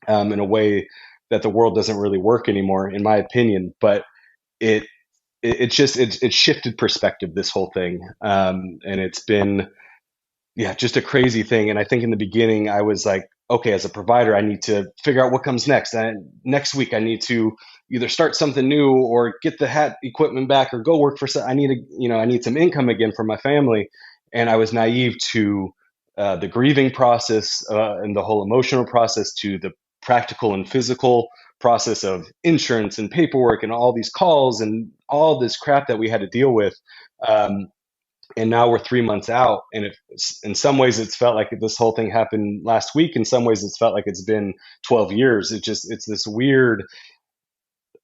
in a way that the world doesn't really work anymore, in my opinion. But it shifted perspective, this whole thing. And it's been, just a crazy thing. And I think in the beginning I was like, okay, as a provider, I need to figure out what comes next. And next week, I need to either start something new or get the hat equipment back or go work for. I need I need some income again for my family. And I was naive to the grieving process and the whole emotional process, to the practical and physical process of insurance and paperwork and all these calls and all this crap that we had to deal with. Um, and now we're 3 months out, and in some ways it's felt like this whole thing happened last week. In some ways it's felt like it's been 12 years. It's this weird,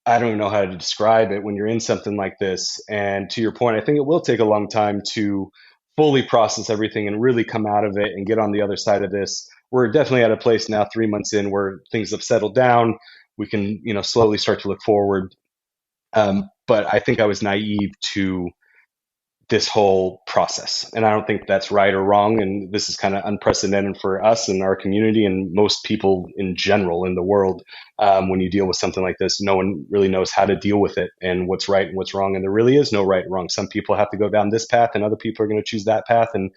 I don't even know how to describe it when you're in something like this. And to your point, I think it will take a long time to fully process everything and really come out of it and get on the other side of this. We're definitely at a place now, 3 months in, where things have settled down. We can, slowly start to look forward. But I think I was naive to this whole process. And I don't think that's right or wrong. And this is kind of unprecedented for us and our community and most people in general in the world. When you deal with something like this, no one really knows how to deal with it and what's right and what's wrong. And there really is no right and wrong. Some people have to go down this path and other people are going to choose that path. And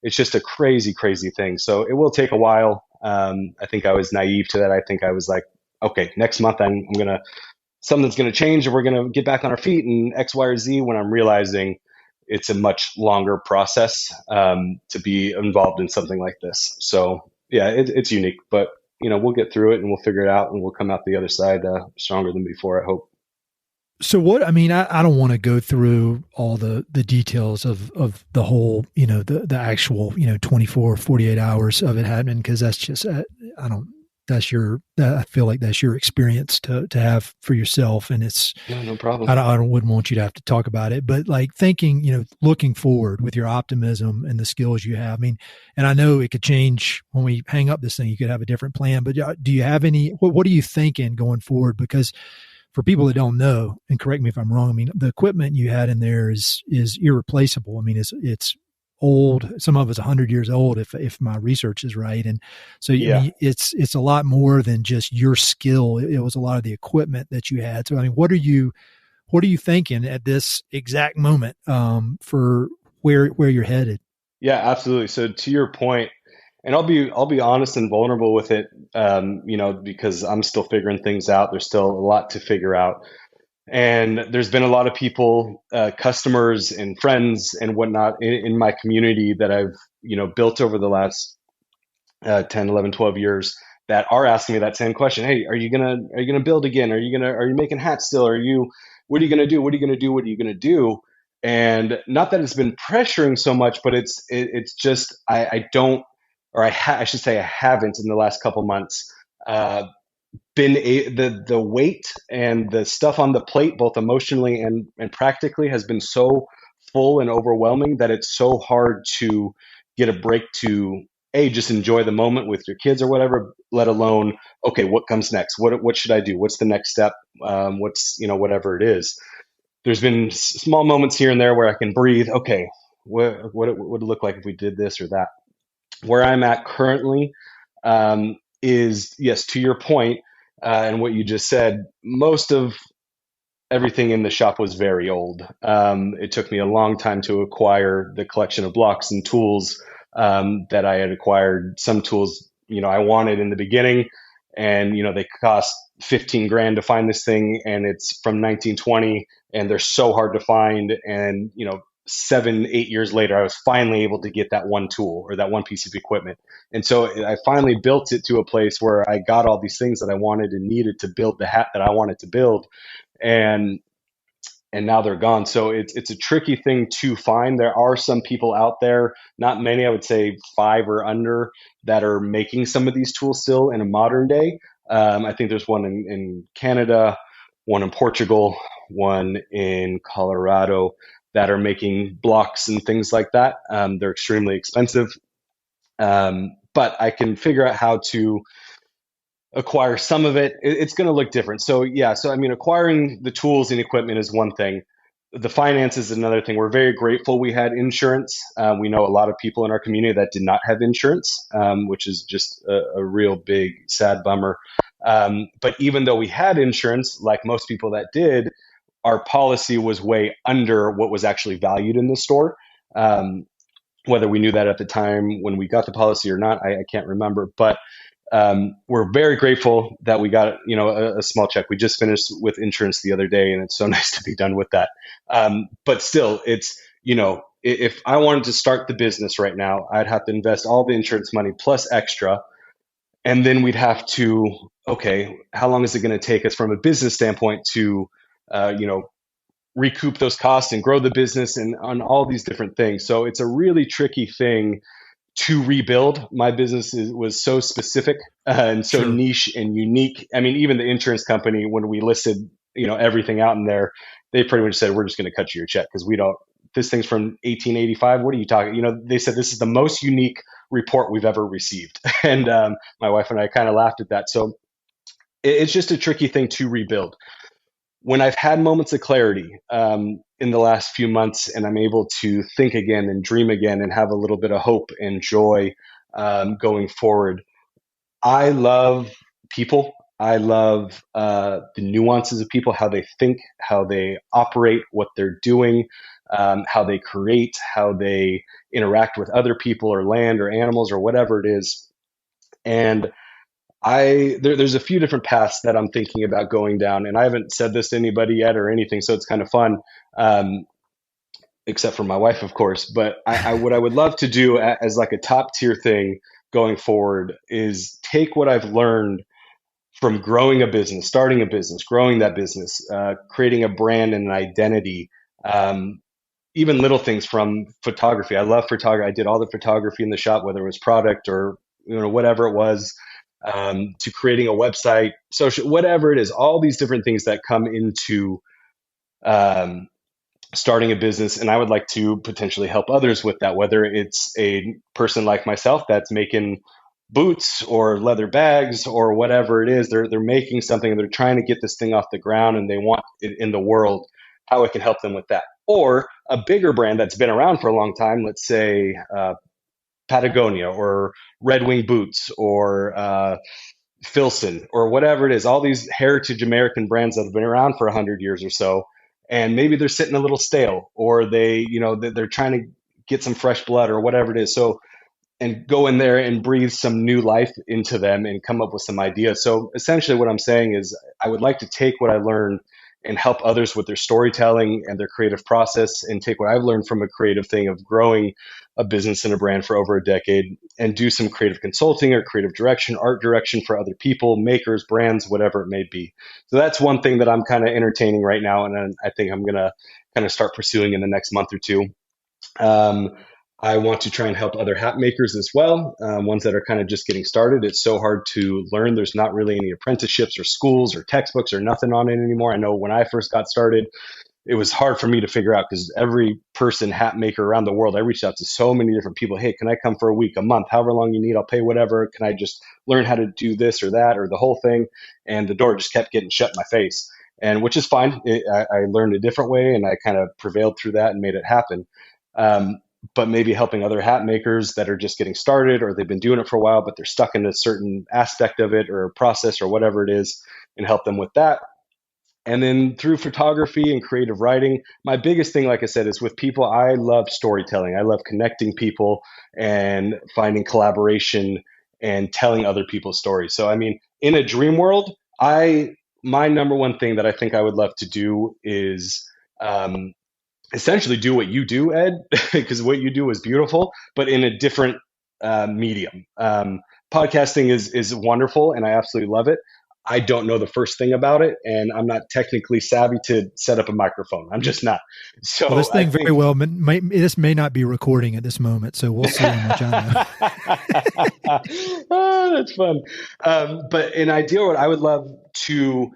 it's just a crazy, crazy thing. So it will take a while. I think I was naive to that. I think I was like, okay, next month something's going to change and we're going to get back on our feet and X, Y, or Z, when I'm realizing it's a much longer process to be involved in something like this. So yeah, it's unique, but we'll get through it and we'll figure it out and we'll come out the other side stronger than before, I hope. So I don't want to go through all the details of the whole, the actual, 24, 48 hours of it happening, because that's just, I feel like that's your experience to have for yourself. And it's, no problem. Wouldn't want you to have to talk about it, but like thinking, looking forward with your optimism and the skills you have. And I know it could change when we hang up this thing, you could have a different plan, but do you have what are you thinking going forward? Because for people that don't know, and correct me if I'm wrong, the equipment you had in there is irreplaceable. It's old. Some of it's 100 years old, if my research is right. And so, yeah. It's a lot more than just your skill. It was a lot of the equipment that you had. So, what are you thinking at this exact moment for where you're headed? Yeah, absolutely. So to your point, and I'll be honest and vulnerable with it, because I'm still figuring things out. There's still a lot to figure out. And there's been a lot of people, customers and friends and whatnot in my community that I've, built over the last 10, 11, 12 years that are asking me that same question. Hey, are you going to build again? Are you making hats still? What are you going to do? What are you going to do? What are you going to do? And not that it's been pressuring so much, but it's just, I don't, or I should say I haven't in the last couple months, been the weight and the stuff on the plate, both emotionally and practically, has been so full and overwhelming that it's so hard to get a break to just enjoy the moment with your kids or whatever, let alone, okay, what comes next? What should I do? What's the next step? What's, whatever it is. There's been small moments here and there where I can breathe. Okay, what would it look like if we did this or that? Where I'm at currently is, yes, to your point, and what you just said, most of everything in the shop was very old. It took me a long time to acquire the collection of blocks and tools that I had acquired. Some tools, I wanted in the beginning, and, they cost 15 grand to find this thing, and it's from 1920, and they're so hard to find. And, 7, 8 years later, I was finally able to get that one tool or that one piece of equipment. And so I finally built it to a place where I got all these things that I wanted and needed to build the hat that I wanted to build. And now they're gone. So it's a tricky thing to find. There are some people out there, not many, I would say 5 or under, that are making some of these tools still in a modern day. I think there's one in Canada, one in Portugal, one in Colorado, that are making blocks and things like that. They're extremely expensive. But I can figure out how to acquire some of it. It's going to look different. So yeah, acquiring the tools and equipment is one thing. The finances is another thing. We're very grateful we had insurance. We know a lot of people in our community that did not have insurance, which is just a real big, sad bummer. But even though we had insurance, like most people that did, our policy was way under what was actually valued in the store. Whether we knew that at the time when we got the policy or not, I can't remember. But we're very grateful that we got, a small check. We just finished with insurance the other day, and it's so nice to be done with that. But still, it's, if I wanted to start the business right now, I'd have to invest all the insurance money plus extra. And then we'd have to, okay, how long is it going to take us from a business standpoint to, recoup those costs and grow the business and on all these different things. So it's a really tricky thing to rebuild. My business was so specific and so Sure. niche and unique. I mean, even the insurance company, when we listed, everything out in there, they pretty much said, we're just going to cut you your check because we don't, this thing's from 1885. What are you talking? They said this is the most unique report we've ever received. And my wife and I kind of laughed at that. So it's just a tricky thing to rebuild. When I've had moments of clarity in the last few months, and I'm able to think again and dream again and have a little bit of hope and joy going forward, I love people. I love the nuances of people, how they think, how they operate, what they're doing, how they create, how they interact with other people or land or animals or whatever it is. And there's a few different paths that I'm thinking about going down, and I haven't said this to anybody yet or anything, so it's kind of fun, except for my wife, of course. But what I would love to do as like a top tier thing going forward is take what I've learned from growing a business, starting a business, growing that business, creating a brand and an identity, even little things from photography. I love photography. I did all the photography in the shop, whether it was product or whatever it was. To creating a website, social, whatever it is, all these different things that come into starting a business. And I would like to potentially help others with that, whether it's a person like myself that's making boots or leather bags or whatever it is. They're making something and they're trying to get this thing off the ground and they want it in the world, how I can help them with that. Or a bigger brand that's been around for a long time, let's say Patagonia or Red Wing Boots or Filson or whatever it is, all these heritage American brands that have been around for 100 years or so, and maybe they're sitting a little stale, or they're trying to get some fresh blood or whatever it is. So, and go in there and breathe some new life into them and come up with some ideas. So essentially what I'm saying is I would like to take what I learned and help others with their storytelling and their creative process, and take what I've learned from a creative thing of growing a business and a brand for over a decade and do some creative consulting or creative direction, art direction for other people, makers, brands, whatever it may be. So that's one thing that I'm kind of entertaining right now. And I think I'm going to kind of start pursuing in the next month or two. I want to try and help other hat makers as well, ones that are kind of just getting started. It's so hard to learn. There's not really any apprenticeships or schools or textbooks or nothing on it anymore. I know when I first got started, it was hard for me to figure out because every person hat maker around the world, I reached out to so many different people. Hey, can I come for a week, a month, however long you need? I'll pay whatever. Can I just learn how to do this or that or the whole thing? And the door just kept getting shut in my face, and which is fine. I learned a different way and I kind of prevailed through that and made it happen. But maybe helping other hat makers that are just getting started, or they've been doing it for a while, but they're stuck in a certain aspect of it or a process or whatever it is, and help them with that. And then through photography and creative writing, my biggest thing, like I said, is with people. I love storytelling. I love connecting people and finding collaboration and telling other people's stories. So, I mean, in a dream world, my number one thing that I think I would love to do is essentially do what you do, Ed, because what you do is beautiful, but in a different medium. Podcasting is wonderful, and I absolutely love it. I don't know the first thing about it, and I'm not technically savvy to set up a microphone. I'm just not. So well, this thing very well this may not be recording at this moment, so we'll see how much I know. Oh, that's fun. But in ideal world, I would love to,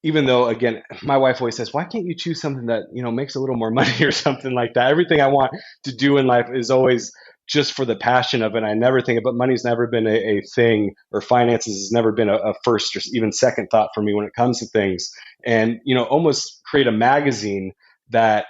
even though, again, my wife always says, why can't you choose something that, makes a little more money or something like that? Everything I want to do in life is always just for the passion of it. I never think about money's never been a thing, or finances has never been a first or even second thought for me when it comes to things. And, almost create a magazine that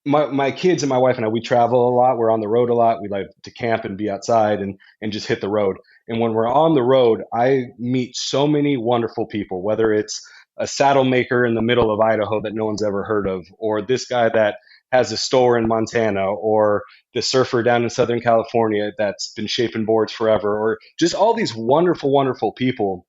my kids and my wife and I, we travel a lot. We're on the road a lot. We like to camp and be outside and just hit the road. And when we're on the road, I meet so many wonderful people, whether it's a saddle maker in the middle of Idaho that no one's ever heard of, or this guy that has a store in Montana, or the surfer down in Southern California that's been shaping boards forever, or just all these wonderful, wonderful people.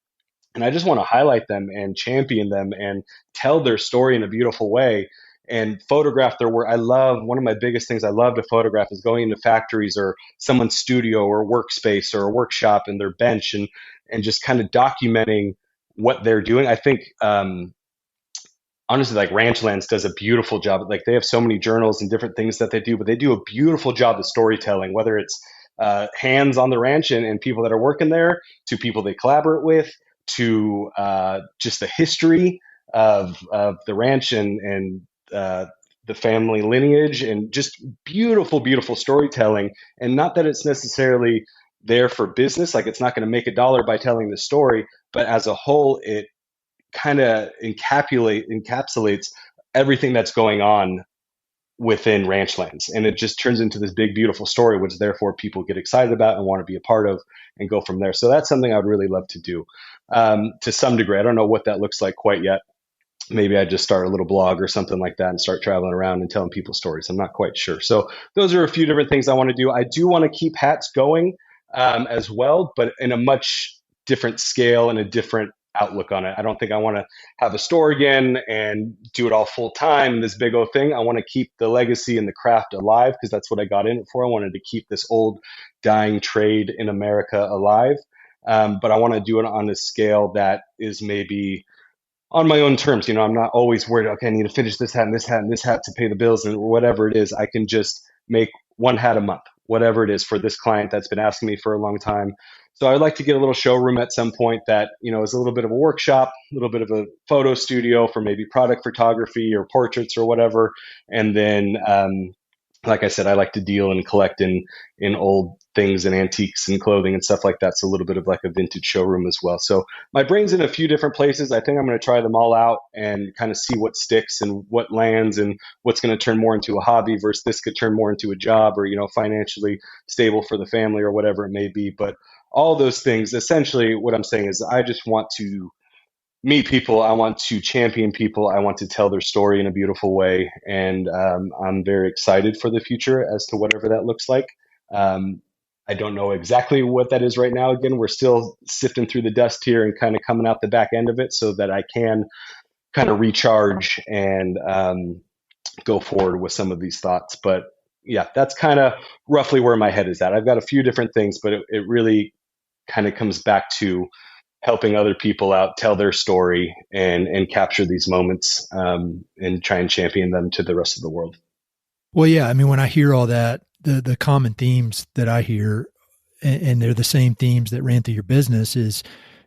And I just want to highlight them and champion them and tell their story in a beautiful way and photograph their work. One of my biggest things I love to photograph is going into factories or someone's studio or workspace or a workshop and their bench, and just kind of documenting what they're doing. I think, honestly, like Ranchlands does a beautiful job. Like they have so many journals and different things that they do, but they do a beautiful job of storytelling, whether it's hands on the ranch and people that are working there, to people they collaborate with, to just the history of the ranch and the family lineage, and just beautiful, beautiful storytelling. And not that it's necessarily there for business, like it's not going to make a dollar by telling the story, but as a whole, it kind of encapsulates everything that's going on within Ranchlands, and it just turns into this big, beautiful story, which therefore people get excited about and want to be a part of and go from there. So that's something I'd really love to do to some degree. I don't know what that looks like quite yet. Maybe I just start a little blog or something like that and start traveling around and telling people stories. I'm not quite sure. So those are a few different things I want to do. I do want to keep hats going as well, but in a much different scale and a different outlook on it. I don't think I want to have a store again and do it all full time, this big old thing. I want to keep the legacy and the craft alive, because that's what I got in it for. I wanted to keep this old dying trade in America alive. But I want to do it on a scale that is maybe on my own terms. I'm not always worried, okay, I need to finish this hat and this hat and this hat to pay the bills, and whatever it is. I can just make one hat a month, whatever it is, for this client that's been asking me for a long time. So I'd like to get a little showroom at some point that, is a little bit of a workshop, a little bit of a photo studio for maybe product photography or portraits or whatever. And then, like I said, I like to deal and collect in old things and antiques and clothing and stuff like that. So a little bit of like a vintage showroom as well. So my brain's in a few different places. I think I'm going to try them all out and kind of see what sticks and what lands and what's going to turn more into a hobby versus this could turn more into a job, or, financially stable for the family or whatever it may be. But all those things, essentially what I'm saying is I just want to meet people. I want to champion people. I want to tell their story in a beautiful way. And I'm very excited for the future as to whatever that looks like. I don't know exactly what that is right now. Again, we're still sifting through the dust here and kind of coming out the back end of it so that I can kind of recharge and go forward with some of these thoughts. But yeah, that's kind of roughly where my head is at. I've got a few different things, but it really kind of comes back to helping other people out, tell their story, and capture these moments and try and champion them to the rest of the world. Well, yeah. I mean, when I hear all that, the common themes that I hear, and they're the same themes that ran through your business, is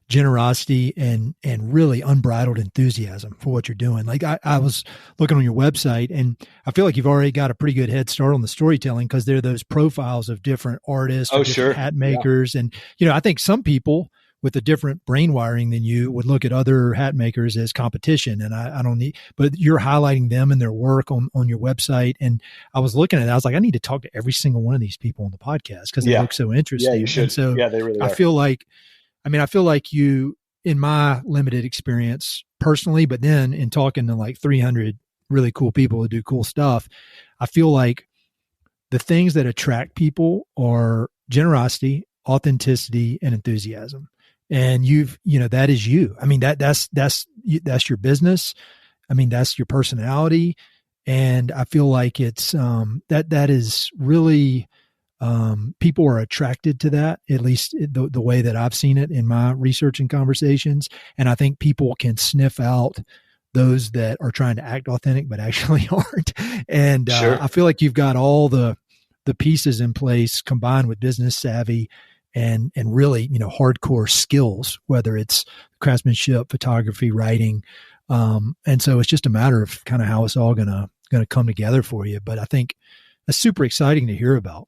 generosity and really unbridled enthusiasm for what you're doing. Like I was looking on your website, and I feel like you've already got a pretty good head start on the storytelling, because there are those profiles of different artists, or different hat makers. Yeah. And, I think some people with a different brain wiring than you would look at other hat makers as competition. And I don't need, but you're highlighting them and their work on your website. And I was looking at it, I was like, I need to talk to every single one of these people on the podcast, because they look so interesting. Yeah, you should. And so yeah, they really are. I feel like you, in my limited experience personally, but then in talking to like 300 really cool people who do cool stuff, I feel like the things that attract people are generosity, authenticity, and enthusiasm. And that is you. I mean, that's your business. I mean, that's your personality. And I feel like it's, that is really, people are attracted to that, at least the way that I've seen it in my research and conversations. And I think people can sniff out those that are trying to act authentic, but actually aren't. And Sure. I feel like you've got all the pieces in place, combined with business savvy and really, hardcore skills, whether it's craftsmanship, photography, writing. And so it's just a matter of kind of how it's all going to come together for you. But I think that's super exciting to hear about.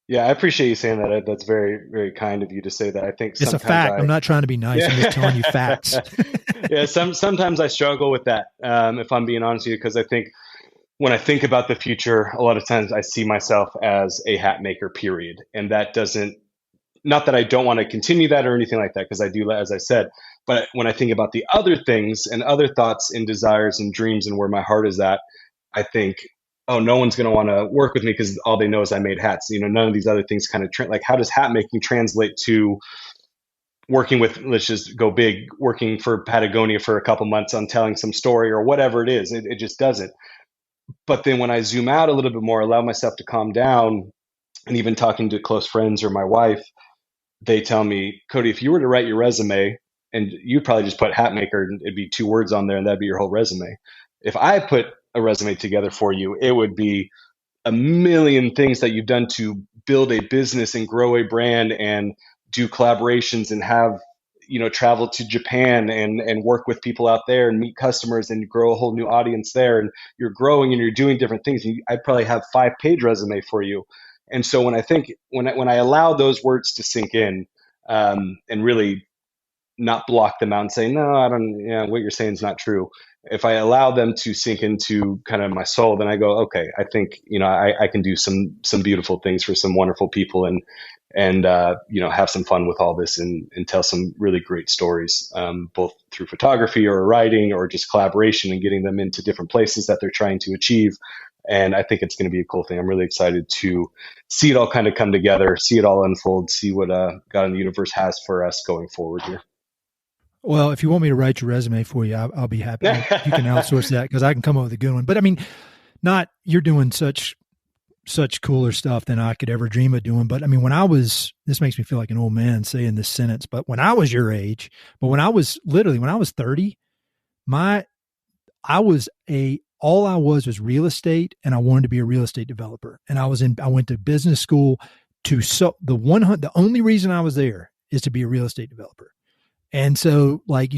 Yeah, I appreciate you saying that. That's very, very kind of you to say that. I think it's a fact. I'm not trying to be nice. I'm just telling you facts. Yeah, sometimes I struggle with that, if I'm being honest with you, because I think when I think about the future, a lot of times I see myself as a hat maker, period. And that doesn't, not that I don't want to continue that or anything like that, because I do, as I said, but when I think about the other things and other thoughts and desires and dreams and where my heart is at, I think oh, no one's going to want to work with me because all they know is I made hats. None of these other things kind of like, how does hat making translate to working with, let's just go big, working for Patagonia for a couple months on telling some story or whatever it is. It just doesn't. But then when I zoom out a little bit more, allow myself to calm down, and even talking to close friends or my wife, they tell me, Cody, if you were to write your resume, and you'd probably just put hat maker, and it'd be 2 words on there, and that'd be your whole resume. If I put a resume together for you, it would be a million things that you've done to build a business and grow a brand and do collaborations and have, travel to Japan and work with people out there and meet customers and grow a whole new audience there. And you're growing and you're doing different things. I'd probably have 5-page resume for you. And so when I allow those words to sink in, and really not block them out and say, no, I don't, what you're saying is not true. If I allow them to sink into kind of my soul, then I go, okay, I think, I can do some beautiful things for some wonderful people and have some fun with all this and tell some really great stories, both through photography or writing or just collaboration and getting them into different places that they're trying to achieve. And I think it's going to be a cool thing. I'm really excited to see it all kind of come together, see it all unfold, see what God in the universe has for us going forward here. Well, if you want me to write your resume for you, I'll be happy. You can outsource that because I can come up with a good one. But I mean, you're doing such cooler stuff than I could ever dream of doing. But I mean, this makes me feel like an old man saying this sentence, but when I was your age, when I was 30, all I was real estate, and I wanted to be a real estate developer. And I went to business school the only reason I was there is to be a real estate developer. And so like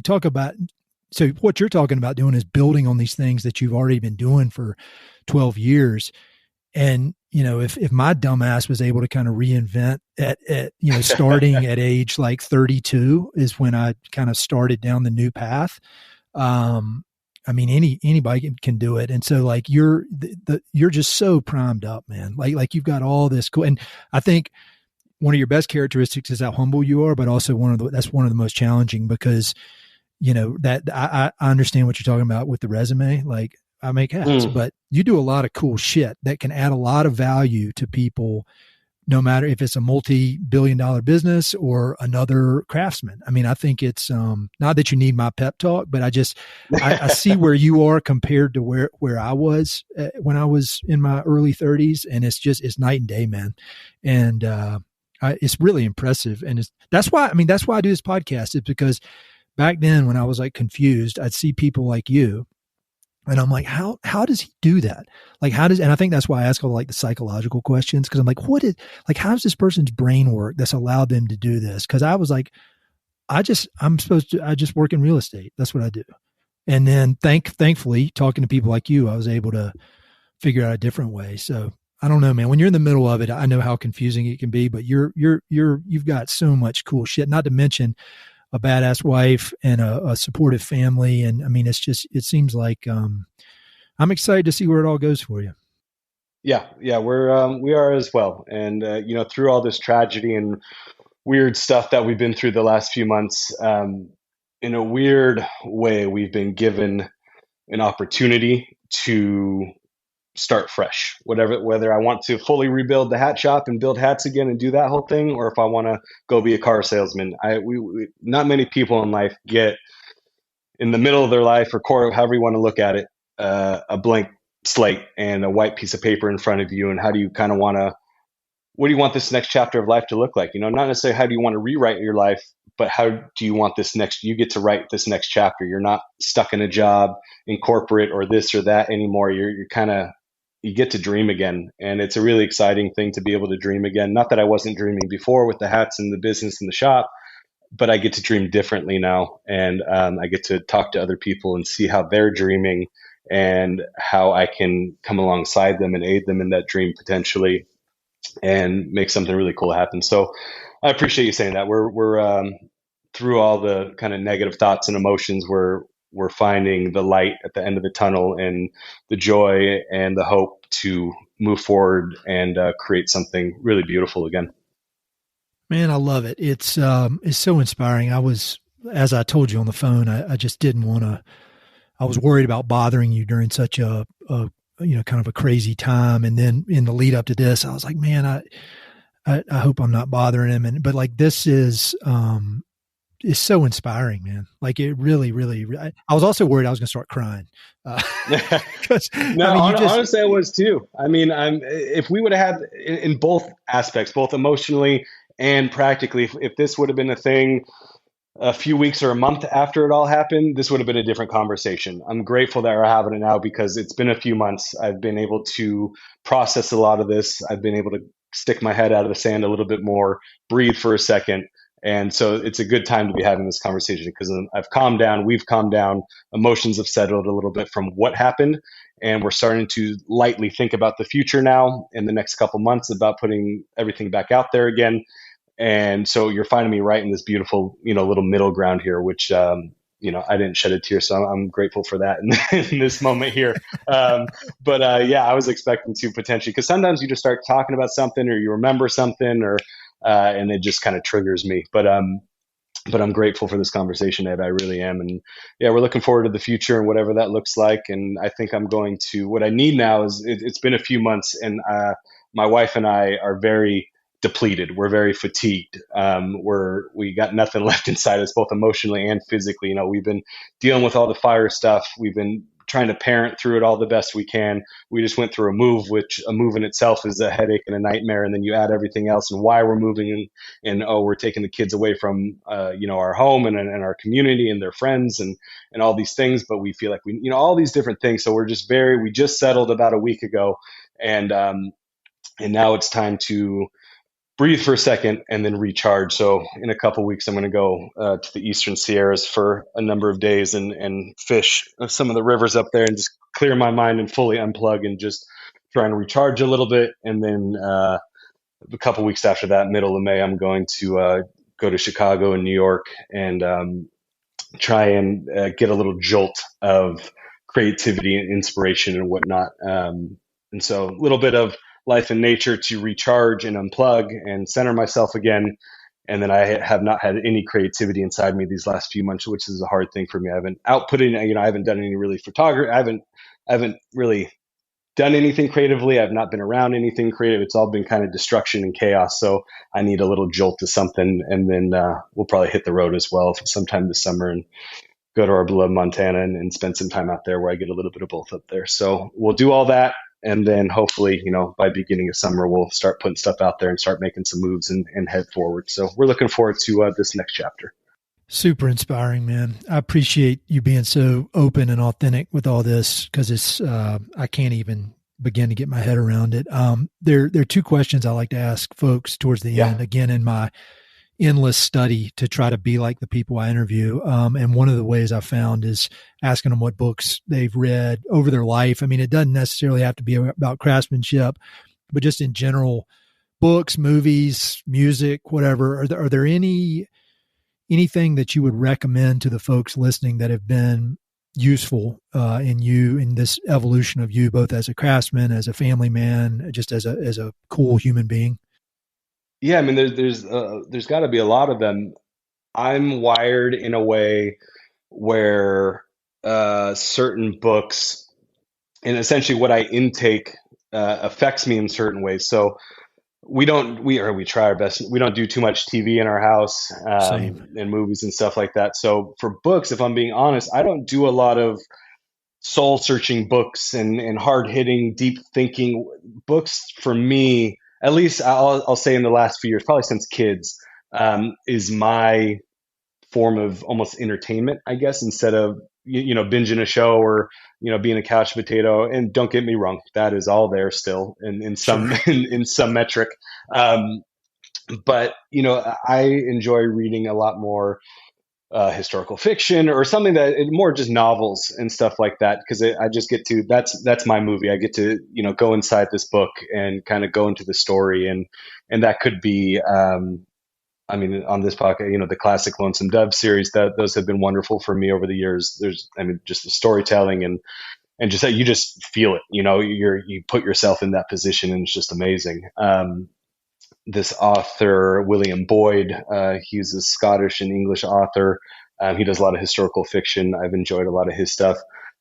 so what you're talking about doing is building on these things that you've already been doing for 12 years. And, if my dumbass was able to kind of reinvent at starting at age like 32 is when I kind of started down the new path. I mean, anybody can do it. And so like you're just so primed up, man. Like you've got all this cool. And I think one of your best characteristics is how humble you are, but also that's one of the most challenging because, that I understand what you're talking about with the resume. Like I make hats, but you do a lot of cool shit that can add a lot of value to people, no matter if it's a multi-billion-dollar business or another craftsman. I mean, I think it's not that you need my pep talk, but I see where you are compared to where I was when I was in my early 30s, and it's night and day, man. And it's really impressive, and that's why I do this podcast. It's because back then when I was like confused, I'd see people like you. And I'm like, how does he do that? Like, and I think that's why I ask all like the psychological questions. Cause I'm like, how does this person's brain work that's allowed them to do this? Cause I was like, I just work in real estate. That's what I do. And then thankfully talking to people like you, I was able to figure out a different way. So I don't know, man, when you're in the middle of it, I know how confusing it can be, but you've got so much cool shit, not to mention a badass wife and a supportive family. And I mean, it seems like, I'm excited to see where it all goes for you. Yeah. We are as well. And, through all this tragedy and weird stuff that we've been through the last few months, in a weird way, we've been given an opportunity to start fresh, whether I want to fully rebuild the hat shop and build hats again and do that whole thing, or if I want to go be a car salesman. Not many people in life get in the middle of their life or core, however you want to look at it, a blank slate and a white piece of paper in front of you. And how do you kind of what do you want this next chapter of life to look like? Not necessarily how do you want to rewrite your life, but how do you want you get to write this next chapter. You're not stuck in a job in corporate or this or that anymore. You get to dream again. And it's a really exciting thing to be able to dream again. Not that I wasn't dreaming before with the hats and the business and the shop, but I get to dream differently now. And I get to talk to other people and see how they're dreaming and how I can come alongside them and aid them in that dream potentially and make something really cool happen. So I appreciate you saying that. We're through all the kind of negative thoughts and emotions, we're finding the light at the end of the tunnel and the joy and the hope to move forward and create something really beautiful again. Man, I love it. It's so inspiring. As I told you on the phone, I just didn't want to, I was worried about bothering you during such a kind of a crazy time. And then in the lead up to this, I was like, man, I hope I'm not bothering him. But like, this is so inspiring, man. Like it really, really, I was also worried I was going to start crying. Because honestly, I was too. I mean, if we would have had in both aspects, both emotionally and practically, if this would have been a thing a few weeks or a month after it all happened, this would have been a different conversation. I'm grateful that we're having it now because it's been a few months. I've been able to process a lot of this. I've been able to stick my head out of the sand a little bit more, breathe for a second. And so it's a good time to be having this conversation because I've calmed down, we've calmed down, emotions have settled a little bit from what happened. And we're starting to lightly think about the future now in the next couple months about putting everything back out there again. And so you're finding me right in this beautiful, little middle ground here, which, I didn't shed a tear. So I'm grateful for that in this moment here. Yeah, I was expecting to potentially, because sometimes you just start talking about something or you remember something and it just kind of triggers me. But I'm grateful for this conversation, Ed. I really am. And yeah, we're looking forward to the future and whatever that looks like. And I think what I need now is it's been a few months and my wife and I are very depleted. We're very fatigued. We got nothing left inside us, both emotionally and physically. We've been dealing with all the fire stuff. We've been trying to parent through it all the best we can. We just went through a move, which a move in itself is a headache and a nightmare. And then you add everything else and why we're moving and we're taking the kids away from, our home and our community and their friends and all these things. But we feel like all these different things. So we just settled about a week ago and now it's time to breathe for a second and then recharge. So in a couple of weeks, I'm going to go to the Eastern Sierras for a number of days and fish some of the rivers up there and just clear my mind and fully unplug and just try and recharge a little bit. And then a couple of weeks after that, middle of May, I'm going to go to Chicago and New York and try and get a little jolt of creativity and inspiration and whatnot. And so a little bit of life and nature to recharge and unplug and center myself again. And then I have not had any creativity inside me these last few months, which is a hard thing for me. I haven't outputted, I haven't done any really photography. I haven't really done anything creatively. I've not been around anything creative. It's all been kind of destruction and chaos. So I need a little jolt to something. And then we'll probably hit the road as well sometime this summer and go to our beloved Montana and spend some time out there where I get a little bit of both up there. So we'll do all that. And then hopefully, by beginning of summer, we'll start putting stuff out there and start making some moves and head forward. So we're looking forward to this next chapter. Super inspiring, man. I appreciate you being so open and authentic with all this because it's, I can't even begin to get my head around it. There are two questions I like to ask folks towards the end, again, in my endless study to try to be like the people I interview. And one of the ways I found is asking them what books they've read over their life. I mean, it doesn't necessarily have to be about craftsmanship, but just in general, books, movies, music, whatever. Are there anything that you would recommend to the folks listening that have been useful in this evolution of you, both as a craftsman, as a family man, just as a cool human being? Yeah, I mean, there's got to be a lot of them. I'm wired in a way where certain books and essentially what I intake affects me in certain ways. So we try our best. We don't do too much TV in our house and movies and stuff like that. So for books, if I'm being honest, I don't do a lot of soul searching books and hard hitting, deep thinking books. For me, at least I'll say in the last few years, probably since kids, is my form of almost entertainment, I guess, instead of, binging a show or, being a couch potato. And don't get me wrong, that is all there still in some, in some metric. But, I enjoy reading a lot more historical fiction or something more just novels and stuff like that. Cause I just get to, that's my movie. I get to, go inside this book and kind of go into the story. And that could be, on this podcast, the classic Lonesome Dove series, those have been wonderful for me over the years. Just the storytelling and just that you just feel it, you put yourself in that position and it's just amazing. This author, William Boyd, he's a Scottish and English author. He does a lot of historical fiction. I've enjoyed a lot of his stuff.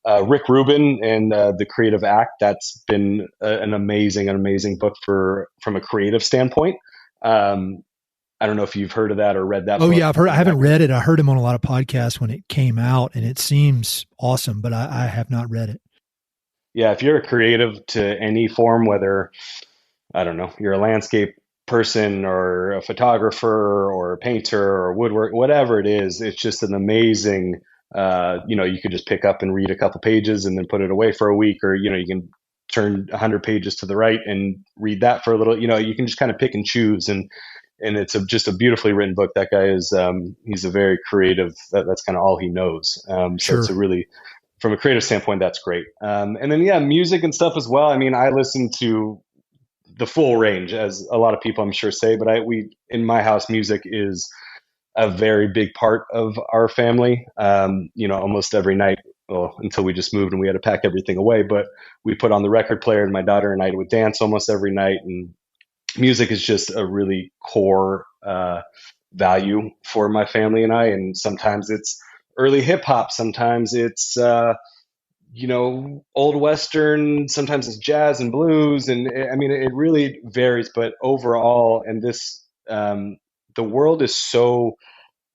Rick Rubin and The Creative Act. That's been an amazing book from a creative standpoint. I don't know if you've heard of that or read that Oh book. yeah, I've heard. I haven't read it. I heard him on a lot of podcasts when it came out, and it seems awesome, but I have not read it. Yeah, if you're a creative to any form, whether, I don't know, you're a landscape person or a photographer or a painter or woodwork, whatever it is, it's just an amazing, you could just pick up and read a couple pages and then put it away for a week, or, you can turn 100 pages to the right and read that for a little, you can just kind of pick and choose. And it's just a beautifully written book. That guy is, he's a very creative, that's kind of all he knows. So Sure. it's a really, from a creative standpoint, that's great. And then, yeah, music and stuff as well. I mean, I listen to the full range, as a lot of people I'm sure say, but in my house, music is a very big part of our family. Almost every night, well, until we just moved and we had to pack everything away, but we put on the record player and my daughter and I would dance almost every night. And music is just a really core value for my family and I. And sometimes it's early hip hop, sometimes it's old Western, sometimes it's jazz and blues. And I mean, it really varies, but overall, and the world is so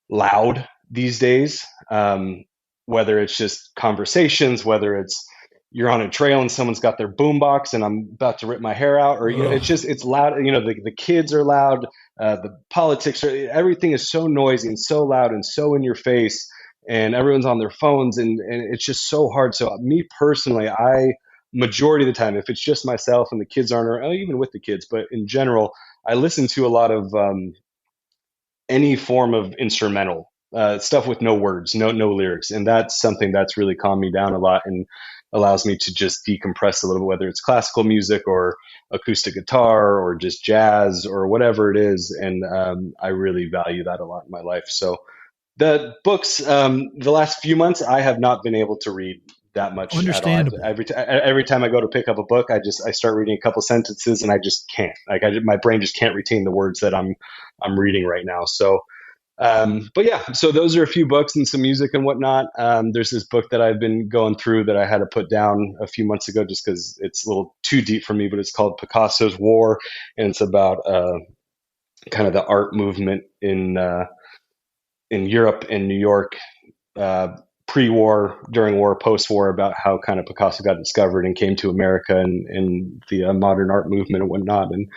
loud these days, whether it's just conversations, whether it's you're on a trail and someone's got their boombox and I'm about to rip my hair out, or, it's loud. The kids are loud. The politics everything is so noisy and so loud and so in your face, and everyone's on their phones, and it's just so hard. So me personally, majority of the time, if it's just myself and the kids aren't, or even with the kids, but in general, I listen to a lot of any form of instrumental stuff with no words, no lyrics, and that's something that's really calmed me down a lot and allows me to just decompress a little bit, whether it's classical music or acoustic guitar or just jazz or whatever it is. And I really value that a lot in my life. So the books, the last few months, I have not been able to read that much. Understandable. At all. Every time I go to pick up a book, I start reading a couple sentences and I just can't. My brain just can't retain the words that I'm reading right now. So, but yeah, so those are a few books and some music and whatnot. There's this book that I've been going through that I had to put down a few months ago just because it's a little too deep for me, but it's called Picasso's War, and it's about kind of the art movement in Europe and New York, pre-war, during war, post-war, about how kind of Picasso got discovered and came to America and the modern art movement and whatnot. And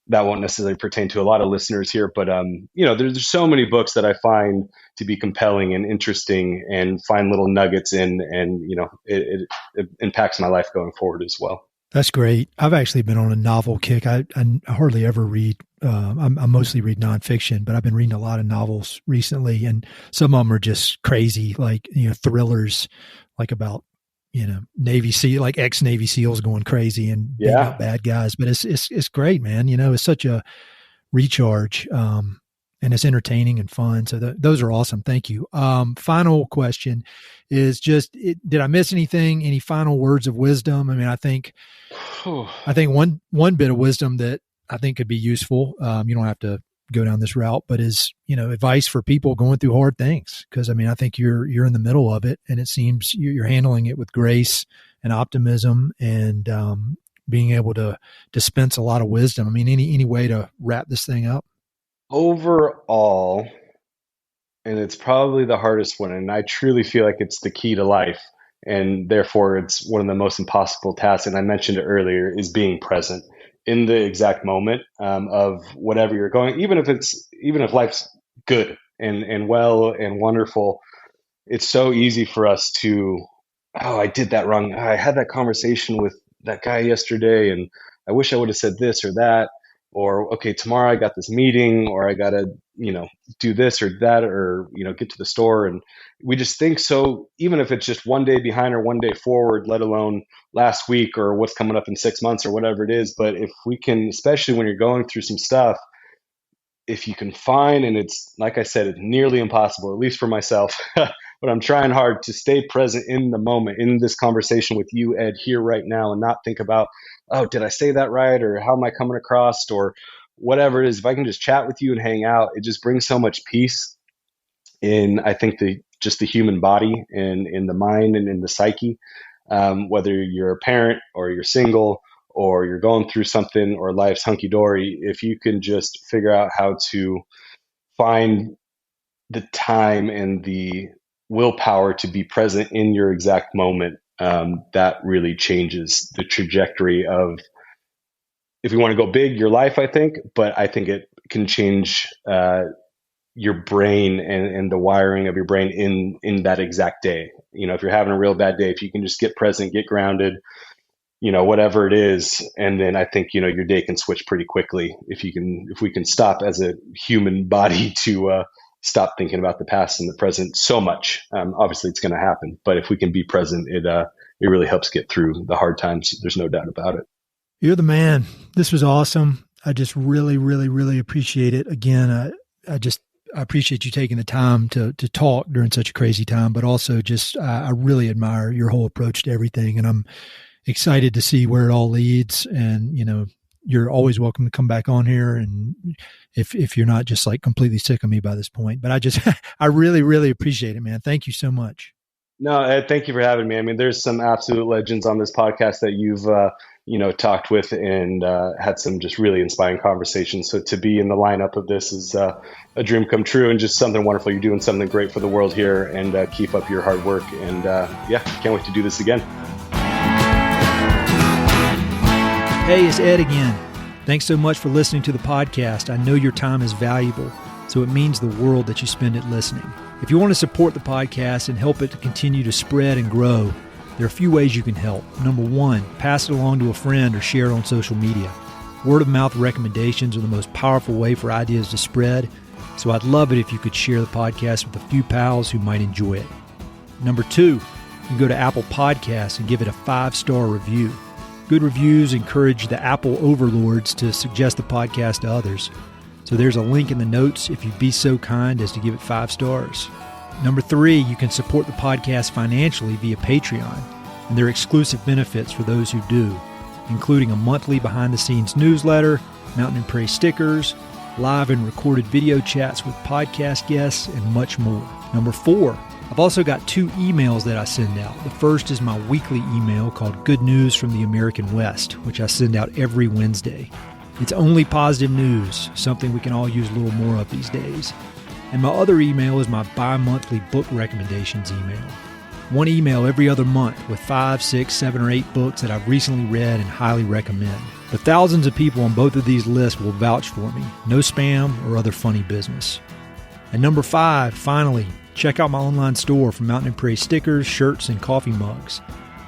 that won't necessarily pertain to a lot of listeners here, but there's so many books that I find to be compelling and interesting and find little nuggets in, and it impacts my life going forward as well. That's great. I've actually been on a novel kick. I hardly ever read. I mostly read nonfiction, but I've been reading a lot of novels recently, and some of them are just crazy, like thrillers, like about Navy SEAL, like ex-Navy SEALs going crazy and beating up bad guys. But it's great, man. It's such a recharge, and it's entertaining and fun. So those are awesome. Thank you. Final question is just, did I miss anything? Any final words of wisdom? I mean, I think one bit of wisdom that I think could be useful. You don't have to go down this route, but is, advice for people going through hard things. Cause I mean, I think you're in the middle of it, and it seems you're handling it with grace and optimism and, being able to dispense a lot of wisdom. I mean, any way to wrap this thing up? Overall, and it's probably the hardest one, and I truly feel like it's the key to life, and therefore it's one of the most impossible tasks, and I mentioned it earlier, is being present in the exact moment of whatever you're going, even if life's good and well and wonderful. It's so easy for us to, I did that wrong. I had that conversation with that guy yesterday, and I wish I would have said this or that. Or, okay, tomorrow I got this meeting, or I got to, do this or that, or, get to the store. And we just think so, even if it's just one day behind or one day forward, let alone last week or what's coming up in 6 months or whatever it is. But if we can, especially when you're going through some stuff, if you can find, and it's, like I said, it's nearly impossible, at least for myself, but I'm trying hard to stay present in the moment, in this conversation with you, Ed, here right now, and not think about, oh, did I say that right? Or how am I coming across? Or whatever it is. If I can just chat with you and hang out, it just brings so much peace in, I think, the just the human body and in the mind and in the psyche. Whether you're a parent or you're single or you're going through something or life's hunky-dory, if you can just figure out how to find the time and the willpower to be present in your exact moment, that really changes the trajectory of, if you want to go big, your life, I think. But I think it can change your brain and the wiring of your brain in that exact day. If you're having a real bad day, if you can just get present, get grounded, whatever it is. And then I think, your day can switch pretty quickly if we can stop as a human body to stop thinking about the past and the present so much. Obviously it's going to happen, but if we can be present, it really helps get through the hard times. There's no doubt about it. You're the man. This was awesome. I just really, really, really appreciate it. Again, I appreciate you taking the time to talk during such a crazy time, but also I really admire your whole approach to everything. And I'm excited to see where it all leads. And, you're always welcome to come back on here. And if you're not just like completely sick of me by this point, but I really, really appreciate it, man. Thank you so much. No, Ed, thank you for having me. I mean, there's some absolute legends on this podcast that you've, talked with and had some just really inspiring conversations. So to be in the lineup of this is a dream come true and just something wonderful. You're doing something great for the world here, and keep up your hard work. And can't wait to do this again. Hey, it's Ed again. Thanks so much for listening to the podcast. I know your time is valuable, so it means the world that you spend it listening. If you want to support the podcast and help it to continue to spread and grow, there are a few ways you can help. Number one, pass it along to a friend or share it on social media. Word of mouth recommendations are the most powerful way for ideas to spread, so I'd love it if you could share the podcast with a few pals who might enjoy it. Number two, you can go to Apple Podcasts and give it a 5-star review. Good reviews encourage the Apple overlords to suggest the podcast to others. So there's a link in the notes if you'd be so kind as to give it 5 stars. Number three, you can support the podcast financially via Patreon, and there are exclusive benefits for those who do, including a monthly behind-the-scenes newsletter, Mountain and Prairie stickers, live and recorded video chats with podcast guests, and much more. Number four, I've also got 2 emails that I send out. The first is my weekly email called Good News from the American West, which I send out every Wednesday. It's only positive news, something we can all use a little more of these days. And my other email is my bi-monthly book recommendations email. One email every other month with 5, 6, 7, or 8 books that I've recently read and highly recommend. The thousands of people on both of these lists will vouch for me. No spam or other funny business. And number 5, finally, check out my online store for Mountain and Prairie stickers, shirts, and coffee mugs.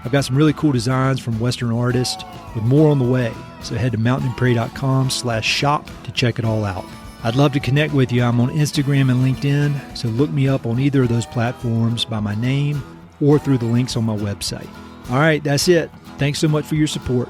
I've got some really cool designs from Western artists with more on the way, so head to mountainandprairie.com/shop to check it all out. I'd love to connect with you. I'm on Instagram and LinkedIn, so look me up on either of those platforms by my name or through the links on my website. All right, that's it. Thanks so much for your support.